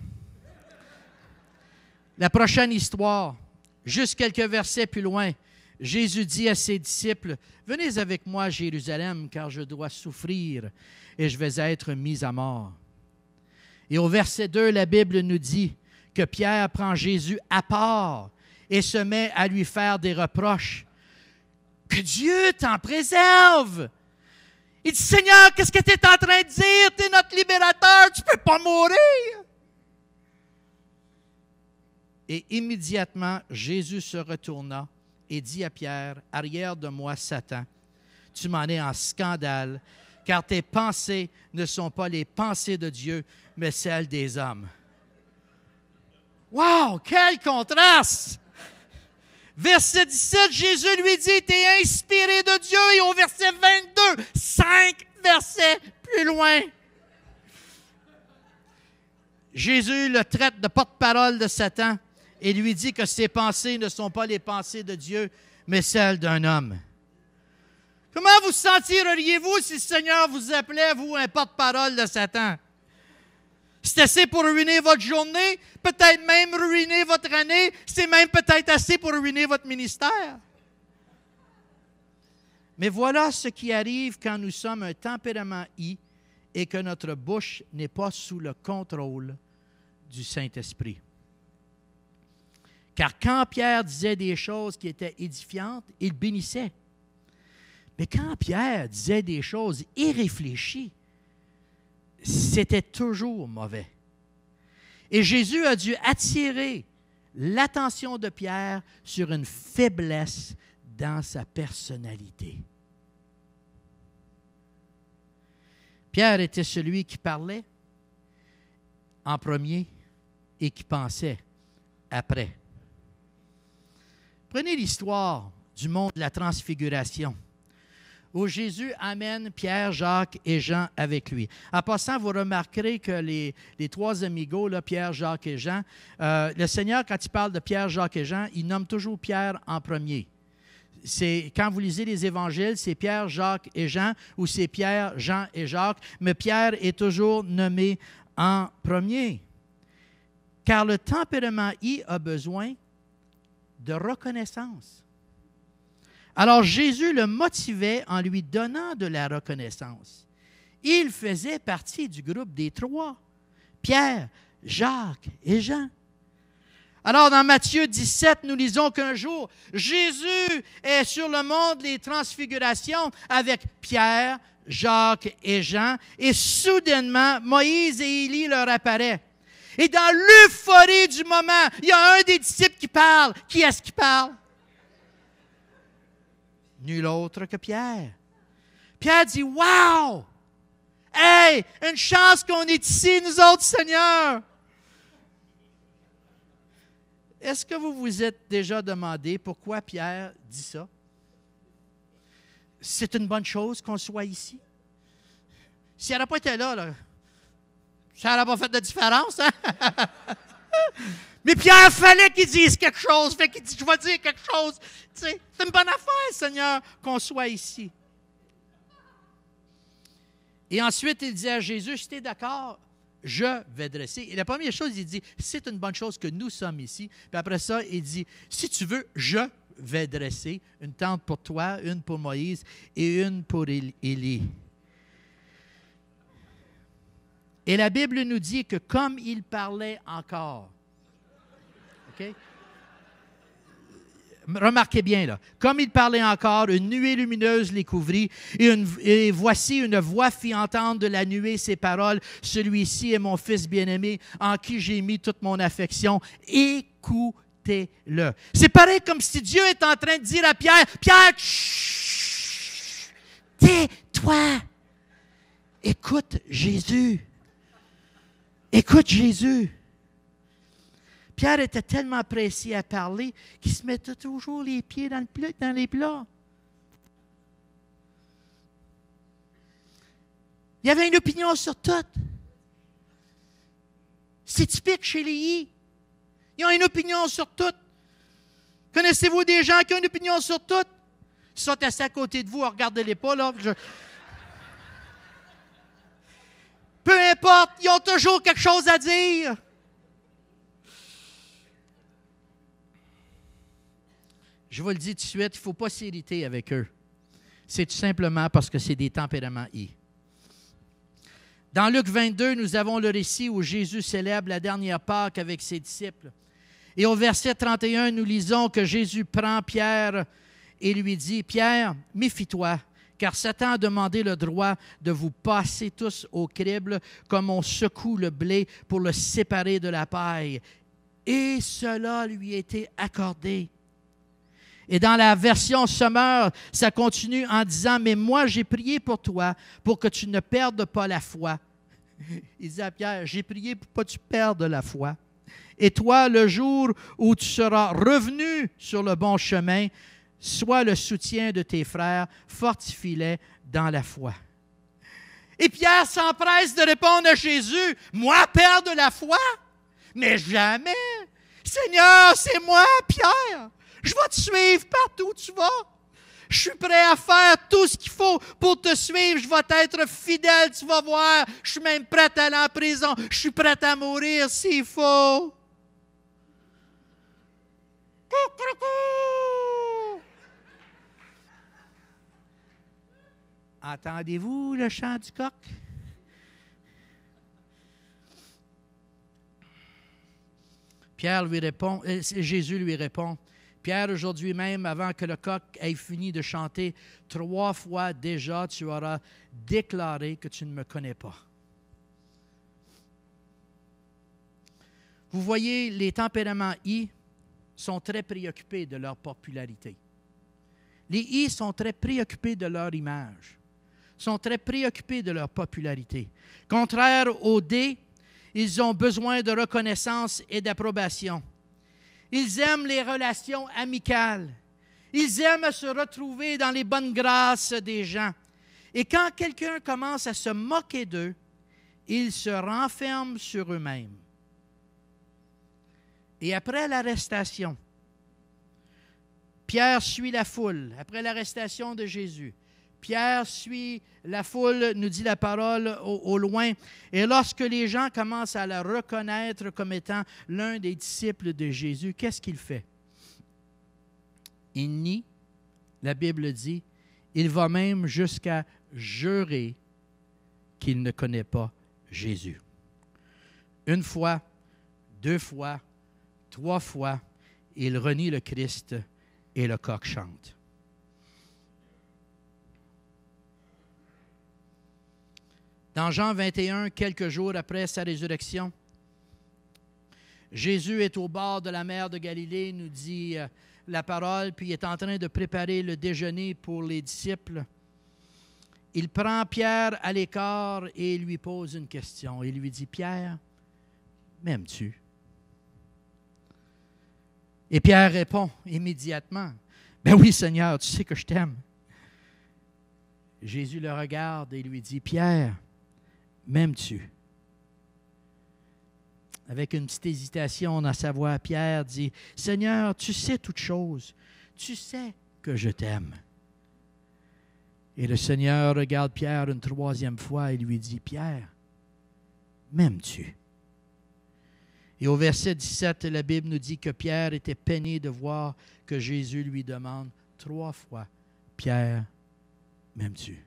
La prochaine histoire, juste quelques versets plus loin, Jésus dit à ses disciples, « Venez avec moi à Jérusalem, car je dois souffrir et je vais être mis à mort. » Et au verset 2, la Bible nous dit que Pierre prend Jésus à part et se met à lui faire des reproches. Que Dieu t'en préserve! Il dit, « Seigneur, qu'est-ce que tu es en train de dire? Tu es notre libérateur, tu ne peux pas mourir! » Et immédiatement, Jésus se retourna et dit à Pierre, « Arrière de moi, Satan, tu m'en es en scandale, car tes pensées ne sont pas les pensées de Dieu, mais celles des hommes. » Wow, quel contraste! Verset 17, Jésus lui dit, « T'es inspiré de Dieu. » Et au verset 22, 5 versets plus loin, Jésus le traite de porte-parole de Satan et lui dit que ses pensées ne sont pas les pensées de Dieu, mais celles d'un homme. Comment vous sentiriez-vous si le Seigneur vous appelait, vous, un porte-parole de Satan? C'est assez pour ruiner votre journée, peut-être même ruiner votre année, c'est même peut-être assez pour ruiner votre ministère. Mais voilà ce qui arrive quand nous sommes un tempérament I et que notre bouche n'est pas sous le contrôle du Saint-Esprit. Car quand Pierre disait des choses qui étaient édifiantes, il bénissait. Mais quand Pierre disait des choses irréfléchies, c'était toujours mauvais. Et Jésus a dû attirer l'attention de Pierre sur une faiblesse dans sa personnalité. Pierre était celui qui parlait en premier et qui pensait après. Prenez l'histoire du monde de la transfiguration, où Jésus amène Pierre, Jacques et Jean avec lui. En passant, vous remarquerez que les trois amigos, là, Pierre, Jacques et Jean, le Seigneur, quand il parle de Pierre, Jacques et Jean, il nomme toujours Pierre en premier. Quand vous lisez les évangiles, c'est Pierre, Jacques et Jean, ou c'est Pierre, Jean et Jacques, mais Pierre est toujours nommé en premier. Car le tempérament I a besoin de reconnaissance. Alors Jésus le motivait en lui donnant de la reconnaissance. Il faisait partie du groupe des trois, Pierre, Jacques et Jean. Alors dans Matthieu 17, nous lisons qu'un jour, Jésus est sur le mont des Transfigurations avec Pierre, Jacques et Jean, et soudainement, Moïse et Élie leur apparaissent. Et dans l'euphorie du moment, il y a un des disciples qui parle. Qui est-ce qui parle? Nul autre que Pierre. Pierre dit, « Wow! Hey, une chance qu'on est ici, nous autres, Seigneur! » Est-ce que vous vous êtes déjà demandé pourquoi Pierre dit ça? C'est une bonne chose qu'on soit ici. S'il n'aurait pas été là, ça n'aurait pas fait de différence, hein? Mais Pierre, fallait qu'il dise quelque chose. Fait qu'il dit, je vais dire quelque chose. Tu sais, c'est une bonne affaire, Seigneur, qu'on soit ici. Et ensuite, il dit à Jésus, si tu es d'accord, je vais dresser. Et la première chose, il dit, c'est une bonne chose que nous sommes ici. Puis après ça, il dit, si tu veux, je vais dresser une tente pour toi, une pour Moïse et une pour Élie. Et la Bible nous dit que comme il parlait encore, OK? Remarquez bien, là. Comme il parlait encore, une nuée lumineuse les couvrit, et voici une voix fit entendre de la nuée ces paroles. Celui-ci est mon fils bien-aimé, en qui j'ai mis toute mon affection. Écoutez-le. C'est pareil comme si Dieu est en train de dire à Pierre, Pierre, chut, tais-toi. Écoute Jésus. Écoute Jésus. Pierre était tellement pressé à parler qu'il se mettait toujours les pieds dans les plats. Il avait une opinion sur tout. C'est typique chez les I. Ils ont une opinion sur tout. Connaissez-vous des gens qui ont une opinion sur tout? Ils sont assis à côté de vous, regardez-les pas, là. Peu importe, ils ont toujours quelque chose à dire. Je vous le dis tout de suite, il ne faut pas s'irriter avec eux. C'est tout simplement parce que c'est des tempéraments I. Dans Luc 22, nous avons le récit où Jésus célèbre la dernière Pâque avec ses disciples. Et au verset 31, nous lisons que Jésus prend Pierre et lui dit, « Pierre, méfie-toi, car Satan a demandé le droit de vous passer tous au crible comme on secoue le blé pour le séparer de la paille. Et cela lui a été accordé. » Et dans la version Sommeur, ça continue en disant, « Mais moi, j'ai prié pour toi, pour que tu ne perdes pas la foi. » Il dit à Pierre, « J'ai prié pour que tu perdes la foi. » Et toi, le jour où tu seras revenu sur le bon chemin, sois le soutien de tes frères, fortifie-les dans la foi. » Et Pierre s'empresse de répondre à Jésus, « Moi, perdre la foi? Mais jamais! Seigneur, c'est moi, Pierre! Je vais te suivre partout où tu vas! Je suis prêt à faire tout ce qu'il faut pour te suivre. Je vais t'être fidèle, tu vas voir. Je suis même prêt à aller en prison. Je suis prêt à mourir s'il faut. » Entendez-vous le chant du coq? Jésus lui répond, « Pierre, aujourd'hui même, avant que le coq ait fini de chanter, 3 fois déjà tu auras déclaré que tu ne me connais pas. » Vous voyez, les tempéraments I sont très préoccupés de leur popularité. Les I sont très préoccupés de leur image, sont très préoccupés de leur popularité. Contraire aux D, ils ont besoin de reconnaissance et d'approbation. Ils aiment les relations amicales. Ils aiment se retrouver dans les bonnes grâces des gens. Et quand quelqu'un commence à se moquer d'eux, ils se renferment sur eux-mêmes. Et après l'arrestation, Pierre suit la foule. Après l'arrestation de Jésus, Pierre suit la foule, nous dit la parole, au loin. Et lorsque les gens commencent à le reconnaître comme étant l'un des disciples de Jésus, qu'est-ce qu'il fait? Il nie, la Bible dit, il va même jusqu'à jurer qu'il ne connaît pas Jésus. 1 fois, 2 fois, 3 fois, il renie le Christ et le coq chante. Dans Jean 21, quelques jours après sa résurrection, Jésus est au bord de la mer de Galilée, nous dit la parole, puis il est en train de préparer le déjeuner pour les disciples. Il prend Pierre à l'écart et lui pose une question. Il lui dit, « Pierre, m'aimes-tu? » Et Pierre répond immédiatement, « Ben oui, Seigneur, tu sais que je t'aime. » Jésus le regarde et lui dit, « Pierre, m'aimes-tu? » Avec une petite hésitation dans sa voix, Pierre dit, « Seigneur, tu sais toutes choses. Tu sais que je t'aime. » Et le Seigneur regarde Pierre une 3e fois et lui dit, « Pierre, m'aimes-tu? » Et au verset 17, la Bible nous dit que Pierre était peiné de voir que Jésus lui demande 3 fois, « Pierre, m'aimes-tu? »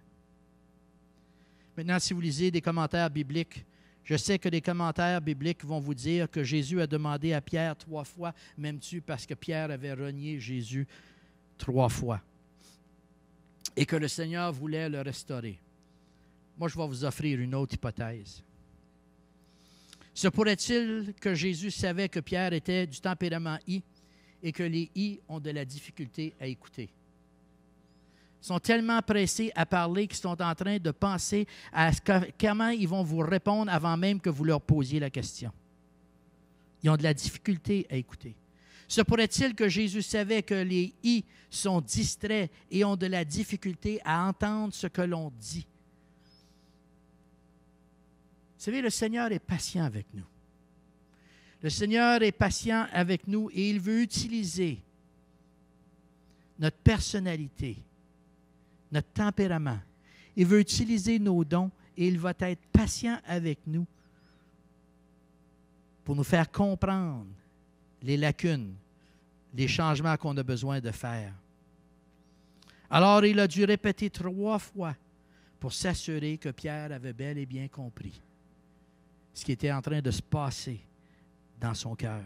Maintenant, si vous lisez des commentaires bibliques, je sais que les commentaires bibliques vont vous dire que Jésus a demandé à Pierre 3 fois, « M'aimes-tu? » parce que Pierre avait renié Jésus 3 fois. Et que le Seigneur voulait le restaurer. Moi, je vais vous offrir une autre hypothèse. Se pourrait-il que Jésus savait que Pierre était du tempérament I et que les I ont de la difficulté à écouter? Ils sont tellement pressés à parler qu'ils sont en train de penser à comment ils vont vous répondre avant même que vous leur posiez la question. Ils ont de la difficulté à écouter. Se pourrait-il que Jésus savait que les I sont distraits et ont de la difficulté à entendre ce que l'on dit? Vous savez, le Seigneur est patient avec nous. Le Seigneur est patient avec nous et il veut utiliser notre personnalité, notre tempérament. Il veut utiliser nos dons et il va être patient avec nous pour nous faire comprendre les lacunes, les changements qu'on a besoin de faire. Alors, il a dû répéter 3 fois pour s'assurer que Pierre avait bel et bien compris ce qui était en train de se passer dans son cœur.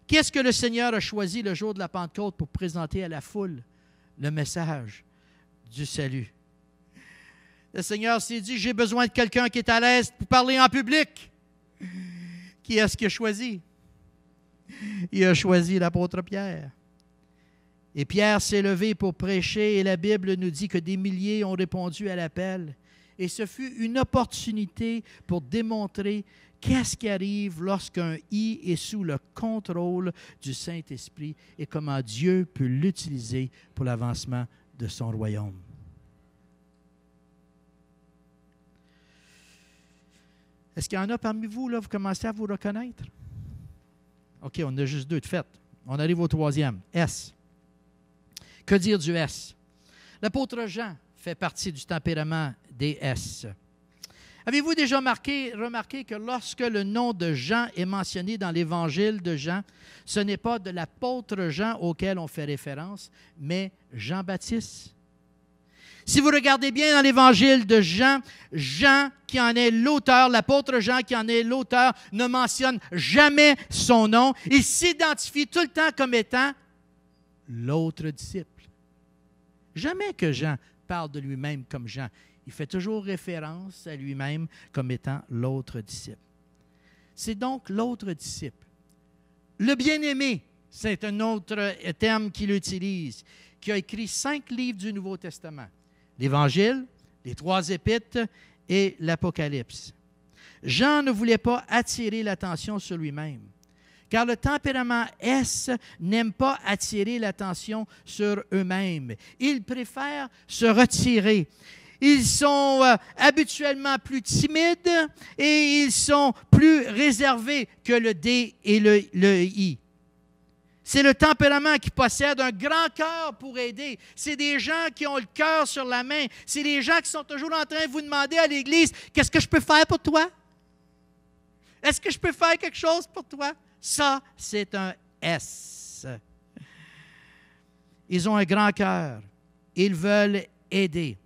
Qu'est-ce que le Seigneur a choisi le jour de la Pentecôte pour présenter à la foule le message du salut? Le Seigneur s'est dit, j'ai besoin de quelqu'un qui est à l'aise pour parler en public. Qui est-ce qu'il a choisi? Il a choisi l'apôtre Pierre. Et Pierre s'est levé pour prêcher et la Bible nous dit que des milliers ont répondu à l'appel. Et ce fut une opportunité pour démontrer Qu'est-ce qui arrive lorsqu'un I est sous le contrôle du Saint-Esprit et comment Dieu peut l'utiliser pour l'avancement de son royaume? Est-ce qu'il y en a parmi vous, là, vous commencez à vous reconnaître? OK, on a juste 2 de fait. On arrive au 3e. S. Que dire du S? L'apôtre Jean fait partie du tempérament des S. Avez-vous déjà remarqué que lorsque le nom de Jean est mentionné dans l'Évangile de Jean, ce n'est pas de l'apôtre Jean auquel on fait référence, mais Jean-Baptiste? Si vous regardez bien dans l'Évangile de Jean, Jean qui en est l'auteur, l'apôtre Jean qui en est l'auteur, ne mentionne jamais son nom. Il s'identifie tout le temps comme étant l'autre disciple. Jamais que Jean parle de lui-même comme Jean. Il fait toujours référence à lui-même comme étant l'autre disciple. C'est donc l'autre disciple. Le bien-aimé, c'est un autre terme qu'il utilise, qui a écrit 5 livres du Nouveau Testament. L'Évangile, les 3 épîtres et l'Apocalypse. Jean ne voulait pas attirer l'attention sur lui-même, car le tempérament S n'aime pas attirer l'attention sur eux-mêmes. Ils préfèrent se retirer. Ils sont habituellement plus timides et ils sont plus réservés que le D et le I. C'est le tempérament qui possède un grand cœur pour aider. C'est des gens qui ont le cœur sur la main. C'est des gens qui sont toujours en train de vous demander à l'Église, « Qu'est-ce que je peux faire pour toi? Est-ce que je peux faire quelque chose pour toi? » Ça, c'est un S. Ils ont un grand cœur. Ils veulent aider.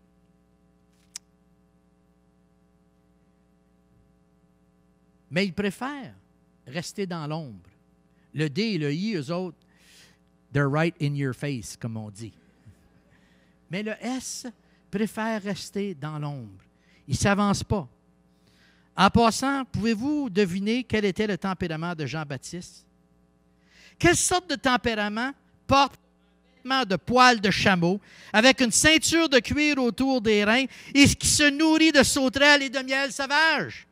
Mais ils préfèrent rester dans l'ombre. Le D et le I, eux autres, they're right in your face, comme on dit. Mais le S préfère rester dans l'ombre. Il ne s'avance pas. En passant, pouvez-vous deviner quel était le tempérament de Jean-Baptiste? Quelle sorte de tempérament porte un vêtement de poils de chameau avec une ceinture de cuir autour des reins et qui se nourrit de sauterelles et de miel sauvage?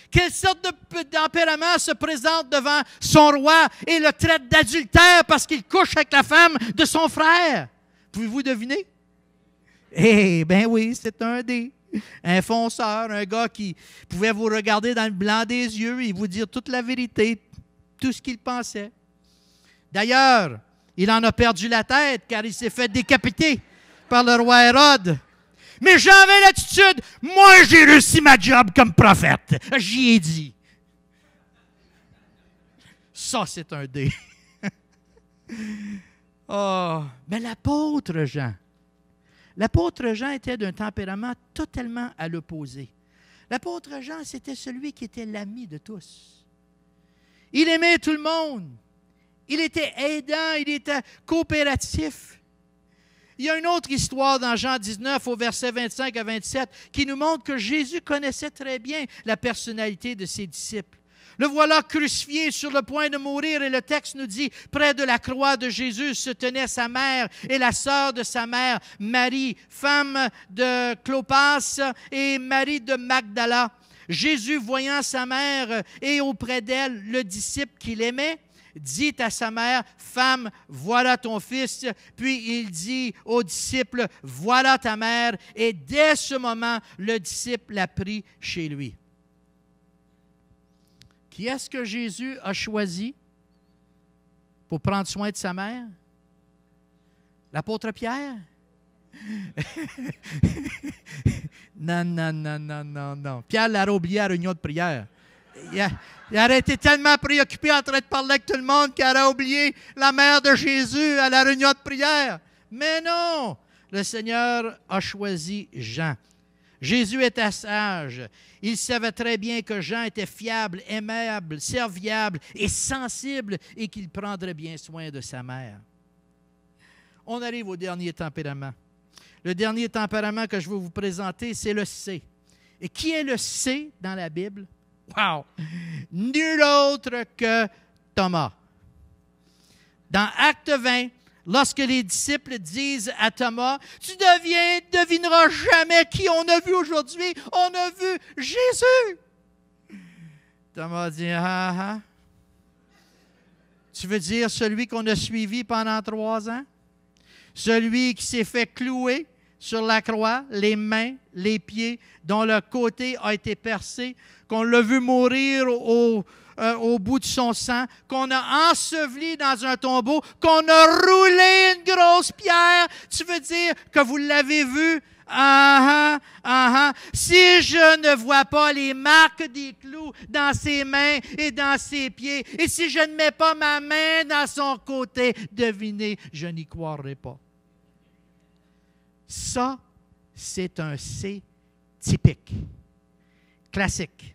Quelle sorte de tempérament se présente devant son roi et le traite d'adultère parce qu'il couche avec la femme de son frère? Pouvez-vous deviner? Eh bien oui, c'est un D. Un fonceur, un gars qui pouvait vous regarder dans le blanc des yeux et vous dire toute la vérité, tout ce qu'il pensait. D'ailleurs, il en a perdu la tête car il s'est fait décapiter par le roi Hérode. Mais j'avais l'attitude, moi j'ai réussi ma job comme prophète. J'y ai dit. Ça, c'est un D. Oh, mais l'apôtre Jean était d'un tempérament totalement à l'opposé. L'apôtre Jean, c'était celui qui était l'ami de tous. Il aimait tout le monde. Il était aidant, il était coopératif. Il y a une autre histoire dans Jean 19, au verset 25 à 27, qui nous montre que Jésus connaissait très bien la personnalité de ses disciples. Le voilà crucifié sur le point de mourir et le texte nous dit, près de la croix de Jésus se tenait sa mère et la sœur de sa mère, Marie, femme de Clopas et Marie de Magdala. Jésus, voyant sa mère et auprès d'elle le disciple qu'il aimait, dit à sa mère, « Femme, voilà ton fils. » Puis il dit au disciple, « Voilà ta mère. » Et dès ce moment, le disciple l'a pris chez lui. Qui est-ce que Jésus a choisi pour prendre soin de sa mère? L'apôtre Pierre? Non. Pierre l'a oublié à la réunion de prière. Il aurait été tellement préoccupé en train de parler avec tout le monde qu'il aurait oublié la mère de Jésus à la réunion de prière. Mais non, le Seigneur a choisi Jean. Jésus était sage. Il savait très bien que Jean était fiable, aimable, serviable et sensible et qu'il prendrait bien soin de sa mère. On arrive au dernier tempérament. Le dernier tempérament que je vais vous présenter, c'est le C. Et qui est le C dans la Bible? Wow! Nul autre que Thomas. Dans Acte 20, lorsque les disciples disent à Thomas, « Tu devineras jamais qui on a vu aujourd'hui, on a vu Jésus! » Thomas dit, ah, ah. Tu veux dire celui qu'on a suivi pendant 3 ans? Celui qui s'est fait clouer sur la croix, les mains, les pieds, dont le côté a été percé, qu'on l'a vu mourir au bout de son sang, qu'on a enseveli dans un tombeau, qu'on a roulé une grosse pierre. Tu veux dire que vous l'avez vu? Ah, ah, ah, ah. Si je ne vois pas les marques des clous dans ses mains et dans ses pieds, et si je ne mets pas ma main dans son côté, devinez, je n'y croirai pas. Ça, c'est un C typique, classique.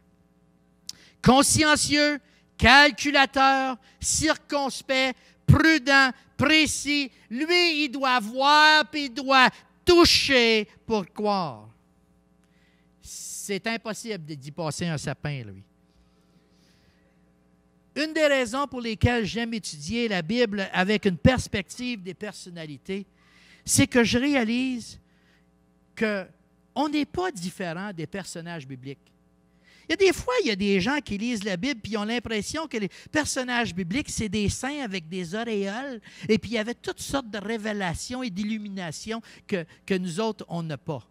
Consciencieux, calculateur, circonspect, prudent, précis. Lui, il doit voir puis il doit toucher pour croire. C'est impossible d'y passer un sapin, lui. Une des raisons pour lesquelles j'aime étudier la Bible avec une perspective des personnalités, c'est que je réalise qu'on n'est pas différent des personnages bibliques. Il y a des fois, il y a des gens qui lisent la Bible et ont l'impression que les personnages bibliques, c'est des saints avec des auréoles, et puis il y avait toutes sortes de révélations et d'illuminations que nous autres, on n'a pas.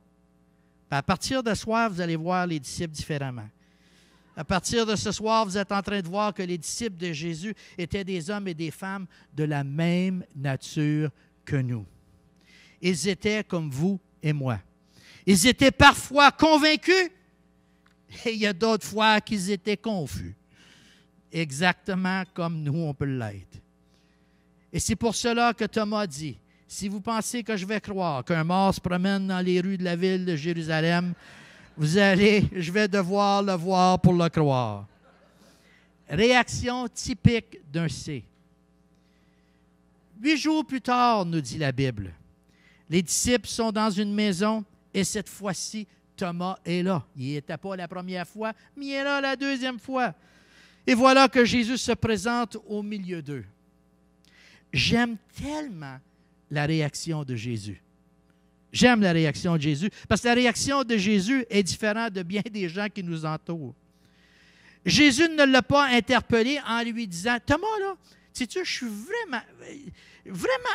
À partir de ce soir, vous allez voir les disciples différemment. À partir de ce soir, vous êtes en train de voir que les disciples de Jésus étaient des hommes et des femmes de la même nature que nous. Ils étaient comme vous et moi. Ils étaient parfois convaincus et il y a d'autres fois qu'ils étaient confus. Exactement comme nous, on peut l'être. Et c'est pour cela que Thomas dit, si vous pensez que je vais croire qu'un mort se promène dans les rues de la ville de Jérusalem, je vais devoir le voir pour le croire. Réaction typique d'un C. 8 jours plus tard, nous dit la Bible, les disciples sont dans une maison et cette fois-ci, Thomas est là. Il n'était pas la première fois, mais il est là la deuxième fois. Et voilà que Jésus se présente au milieu d'eux. J'aime tellement la réaction de Jésus. J'aime la réaction de Jésus parce que la réaction de Jésus est différente de bien des gens qui nous entourent. Jésus ne l'a pas interpellé en lui disant, « Thomas, là, sais-tu, je suis vraiment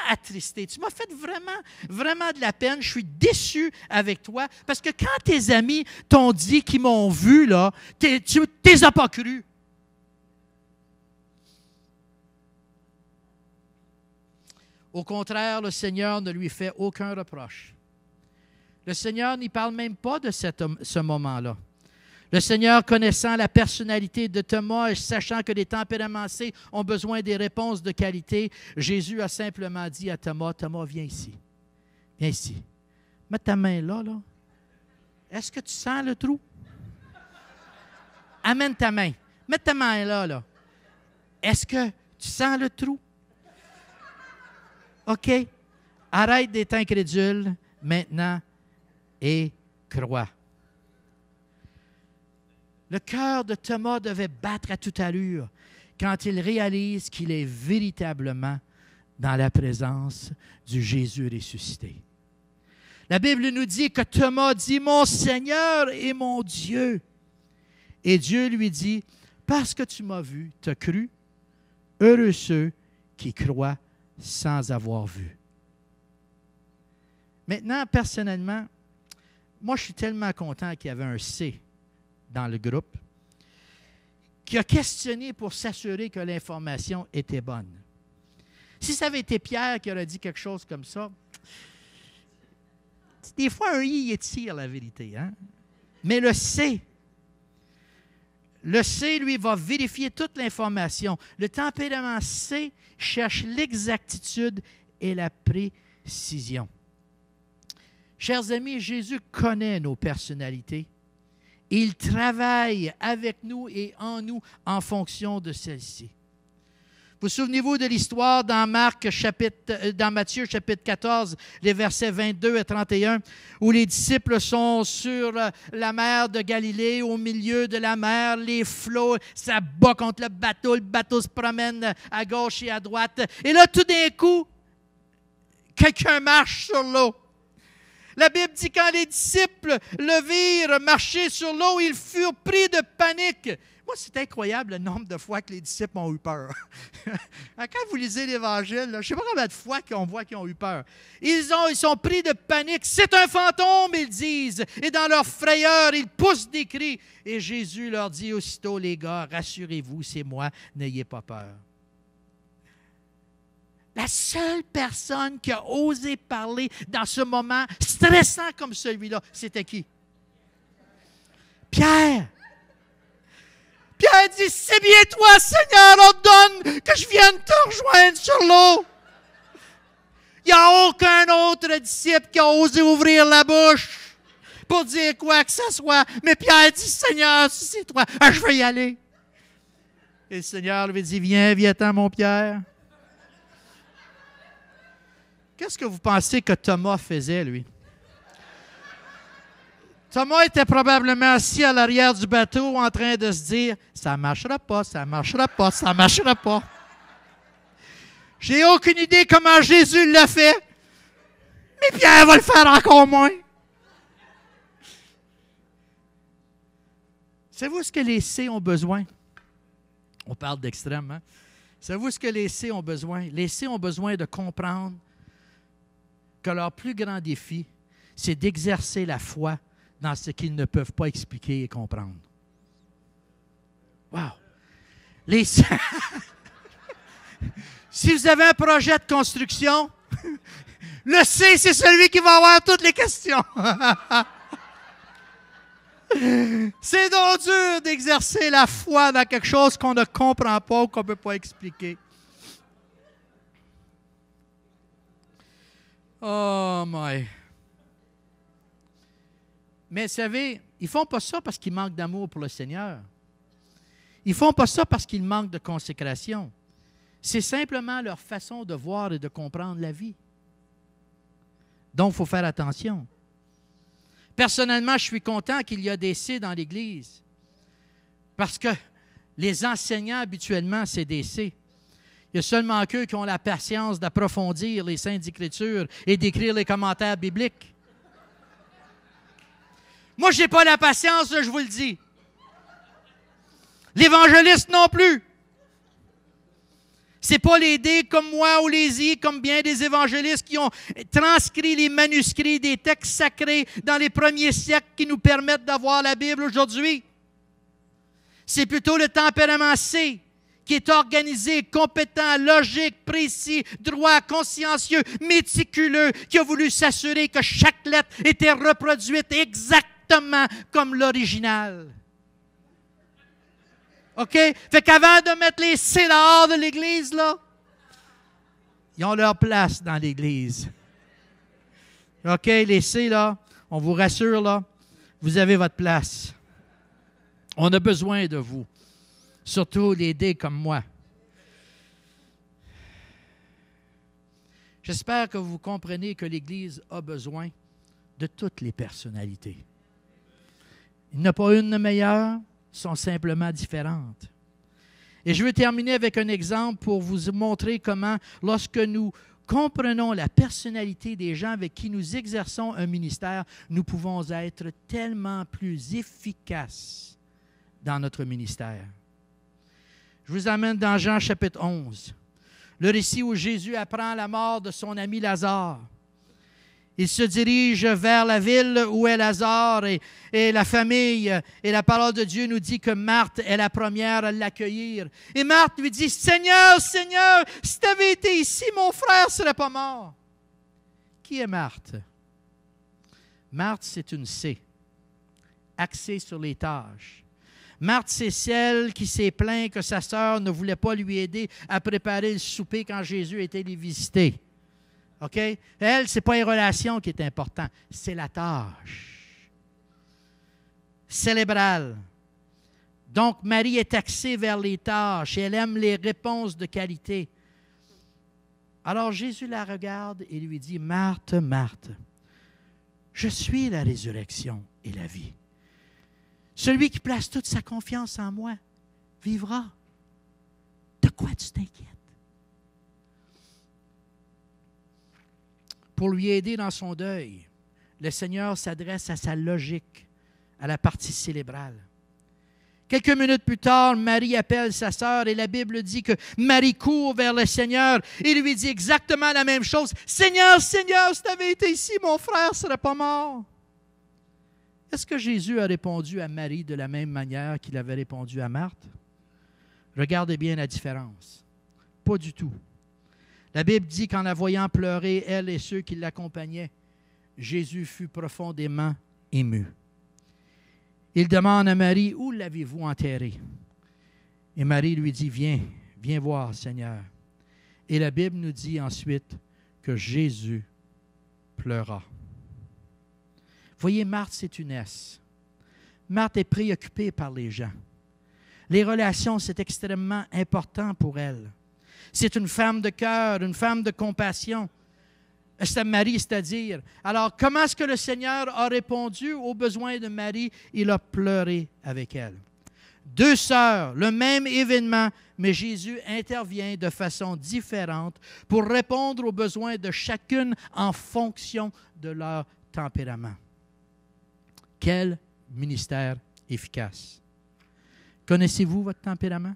attristé. Tu m'as fait vraiment de la peine. Je suis déçu avec toi parce que quand tes amis t'ont dit qu'ils m'ont vu, là, tu ne les as pas cru. » Au contraire, le Seigneur ne lui fait aucun reproche. Le Seigneur n'y parle même pas de ce moment-là. Le Seigneur, connaissant la personnalité de Thomas et sachant que les tempéraments C ont besoin des réponses de qualité, Jésus a simplement dit à Thomas, « Thomas, viens ici. Viens ici. Mets ta main là, là. Est-ce que tu sens le trou? Amène ta main. Mets ta main là, là. Est-ce que tu sens le trou? OK. Arrête d'être incrédule maintenant et crois. » Le cœur de Thomas devait battre à toute allure quand il réalise qu'il est véritablement dans la présence du Jésus ressuscité. La Bible nous dit que Thomas dit « Mon Seigneur et mon Dieu ». Et Dieu lui dit « Parce que tu m'as vu, tu as cru, heureux ceux qui croient sans avoir vu. » Maintenant, personnellement, moi, je suis tellement content qu'il y avait un C dans le groupe, qui a questionné pour s'assurer que l'information était bonne. Si ça avait été Pierre qui aurait dit quelque chose comme ça, des fois, un I étire la vérité. Hein? Mais le C, lui, va vérifier toute l'information. Le tempérament C cherche l'exactitude et la précision. Chers amis, Jésus connaît nos personnalités. Il travaille avec nous et en nous en fonction de celle-ci. Vous souvenez-vous de l'histoire dans Matthieu chapitre 14, les versets 22 et 31, où les disciples sont sur la mer de Galilée, au milieu de la mer, les flots, ça bat contre le bateau se promène à gauche et à droite. Et là, tout d'un coup, quelqu'un marche sur l'eau. La Bible dit quand les disciples le virent marcher sur l'eau, ils furent pris de panique. Moi, c'est incroyable le nombre de fois que les disciples ont eu peur. Quand vous lisez l'Évangile, je ne sais pas combien de fois qu'on voit qu'ils ont eu peur. Ils sont pris de panique. C'est un fantôme, ils disent. Et dans leur frayeur, ils poussent des cris. Et Jésus leur dit aussitôt, les gars, rassurez-vous, c'est moi, n'ayez pas peur. La seule personne qui a osé parler dans ce moment stressant comme celui-là, c'était qui? Pierre. Pierre dit, c'est bien toi, Seigneur, ordonne que je vienne te rejoindre sur l'eau. Il n'y a aucun autre disciple qui a osé ouvrir la bouche pour dire quoi que ce soit. Mais Pierre dit, Seigneur, si c'est toi, je vais y aller. Et le Seigneur lui dit, viens-t'en, mon Pierre. Qu'est-ce que vous pensez que Thomas faisait, lui? Thomas était probablement assis à l'arrière du bateau en train de se dire « Ça ne marchera pas, ça ne marchera pas, ça ne marchera pas. » J'ai aucune idée comment Jésus l'a fait, mais Pierre va le faire encore moins. Savez-vous ce que les C ont besoin? On parle d'extrême, hein? Savez-vous ce que les C ont besoin? Les C ont besoin de comprendre que leur plus grand défi, c'est d'exercer la foi dans ce qu'ils ne peuvent pas expliquer et comprendre. Wow! Si vous avez un projet de construction, le C, c'est celui qui va avoir toutes les questions. C'est donc dur d'exercer la foi dans quelque chose qu'on ne comprend pas ou qu'on ne peut pas expliquer. Oh my! Mais vous savez, ils ne font pas ça parce qu'ils manquent d'amour pour le Seigneur. Ils ne font pas ça parce qu'ils manquent de consécration. C'est simplement leur façon de voir et de comprendre la vie. Donc, il faut faire attention. Personnellement, je suis content qu'il y a des C dans l'Église. Parce que les enseignants, habituellement, c'est des C. Il y a seulement qu'eux qui ont la patience d'approfondir les Saintes Écritures et d'écrire les commentaires bibliques. Moi, je n'ai pas la patience, je vous le dis. L'évangéliste non plus. Ce n'est pas les D comme moi ou les I comme bien des évangélistes qui ont transcrit les manuscrits des textes sacrés dans les premiers siècles qui nous permettent d'avoir la Bible aujourd'hui. C'est plutôt le tempérament C qui est organisé, compétent, logique, précis, droit, consciencieux, méticuleux, qui a voulu s'assurer que chaque lettre était reproduite exactement comme l'original. OK? Fait qu'avant de mettre les C dehors de l'Église, là, ils ont leur place dans l'Église. OK? Les C, là, on vous rassure, là, vous avez votre place. On a besoin de vous. Surtout les D comme moi. J'espère que vous comprenez que l'Église a besoin de toutes les personnalités. Il n'y en a pas une de meilleure, sont simplement différentes. Et je veux terminer avec un exemple pour vous montrer comment, lorsque nous comprenons la personnalité des gens avec qui nous exerçons un ministère, nous pouvons être tellement plus efficaces dans notre ministère. Je vous amène dans Jean chapitre 11, le récit où Jésus apprend la mort de son ami Lazare. Il se dirige vers la ville où est Lazare et la famille. Et la parole de Dieu nous dit que Marthe est la première à l'accueillir. Et Marthe lui dit, « Seigneur, Seigneur, si tu avais été ici, mon frère ne serait pas mort. » Qui est Marthe? Marthe, c'est une C, axée sur les tâches. Marthe, c'est celle qui s'est plainte que sa sœur ne voulait pas lui aider à préparer le souper quand Jésus était les visiter. OK? Elle, ce n'est pas les relations qui est important, c'est la tâche cérébrale. Donc, Marie est axée vers les tâches et elle aime les réponses de qualité. Alors, Jésus la regarde et lui dit, « Marthe, Marthe, je suis la résurrection et la vie. Celui qui place toute sa confiance en moi vivra. De quoi tu t'inquiètes? » Pour lui aider dans son deuil, le Seigneur s'adresse à sa logique, à la partie cérébrale. Quelques minutes plus tard, Marie appelle sa sœur et la Bible dit que Marie court vers le Seigneur et lui dit exactement la même chose. « Seigneur, Seigneur, si tu avais été ici, mon frère ne serait pas mort. » Est-ce que Jésus a répondu à Marie de la même manière qu'il avait répondu à Marthe? Regardez bien la différence. Pas du tout. La Bible dit qu'en la voyant pleurer, elle et ceux qui l'accompagnaient, Jésus fut profondément ému. Il demande à Marie, « Où l'avez-vous enterré? » Et Marie lui dit, « Viens voir, Seigneur. » Et la Bible nous dit ensuite que Jésus pleura. Voyez, Marthe, c'est une S. Marthe est préoccupée par les gens. Les relations, c'est extrêmement important pour elle. C'est une femme de cœur, une femme de compassion. C'est Marie, c'est-à-dire. Alors, comment est-ce que le Seigneur a répondu aux besoins de Marie? Il a pleuré avec elle. Deux sœurs, le même événement, mais Jésus intervient de façon différente pour répondre aux besoins de chacune en fonction de leur tempérament. Quel ministère efficace! Connaissez-vous votre tempérament?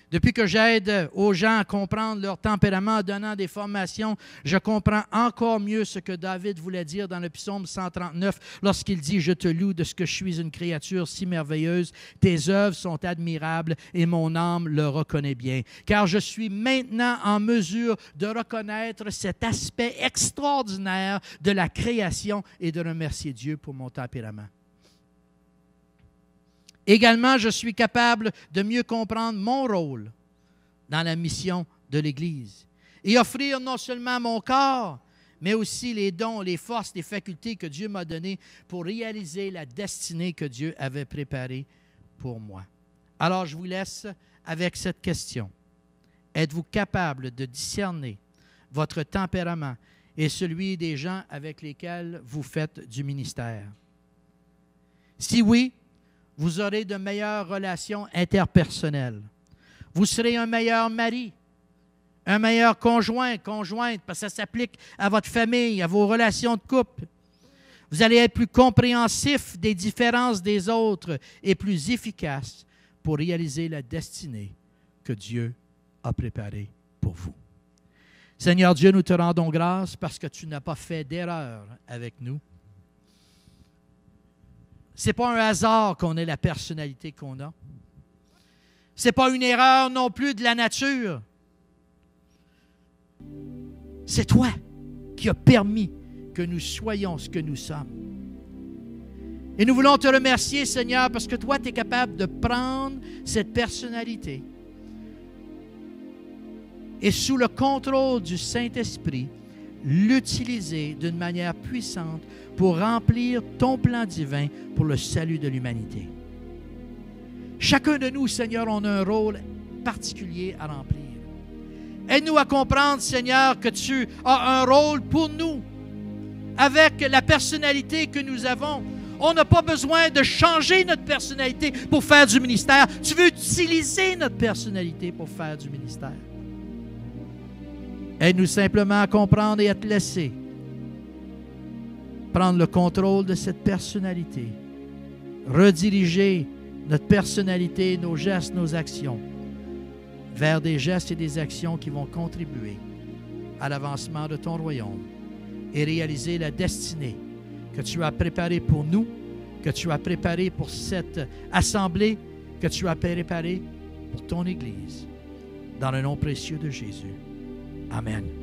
Depuis que j'aide aux gens à comprendre leur tempérament en donnant des formations, je comprends encore mieux ce que David voulait dire dans le psaume 139 lorsqu'il dit « Je te loue de ce que je suis une créature si merveilleuse. Tes œuvres sont admirables et mon âme le reconnaît bien. Car je suis maintenant en mesure de reconnaître cet aspect extraordinaire de la création et de remercier Dieu pour mon tempérament. » Également, je suis capable de mieux comprendre mon rôle dans la mission de l'Église et offrir non seulement mon corps, mais aussi les dons, les forces, les facultés que Dieu m'a données pour réaliser la destinée que Dieu avait préparée pour moi. Alors, je vous laisse avec cette question. Êtes-vous capable de discerner votre tempérament et celui des gens avec lesquels vous faites du ministère? Si oui, vous aurez de meilleures relations interpersonnelles. Vous serez un meilleur mari, un meilleur conjointe, parce que ça s'applique à votre famille, à vos relations de couple. Vous allez être plus compréhensif des différences des autres et plus efficace pour réaliser la destinée que Dieu a préparée pour vous. Seigneur Dieu, nous te rendons grâce parce que tu n'as pas fait d'erreur avec nous. Ce n'est pas un hasard qu'on ait la personnalité qu'on a. Ce n'est pas une erreur non plus de la nature. C'est toi qui as permis que nous soyons ce que nous sommes. Et nous voulons te remercier, Seigneur, parce que toi, tu es capable de prendre cette personnalité et sous le contrôle du Saint-Esprit, l'utiliser d'une manière puissante pour remplir ton plan divin pour le salut de l'humanité. Chacun de nous, Seigneur, on a un rôle particulier à remplir. Aide-nous à comprendre, Seigneur, que tu as un rôle pour nous avec la personnalité que nous avons. On n'a pas besoin de changer notre personnalité pour faire du ministère. Tu veux utiliser notre personnalité pour faire du ministère. Aide-nous simplement à comprendre et à te laisser prendre le contrôle de cette personnalité, rediriger notre personnalité, nos gestes, nos actions vers des gestes et des actions qui vont contribuer à l'avancement de ton royaume et réaliser la destinée que tu as préparée pour nous, que tu as préparée pour cette assemblée, que tu as préparée pour ton Église. Dans le nom précieux de Jésus. Amen.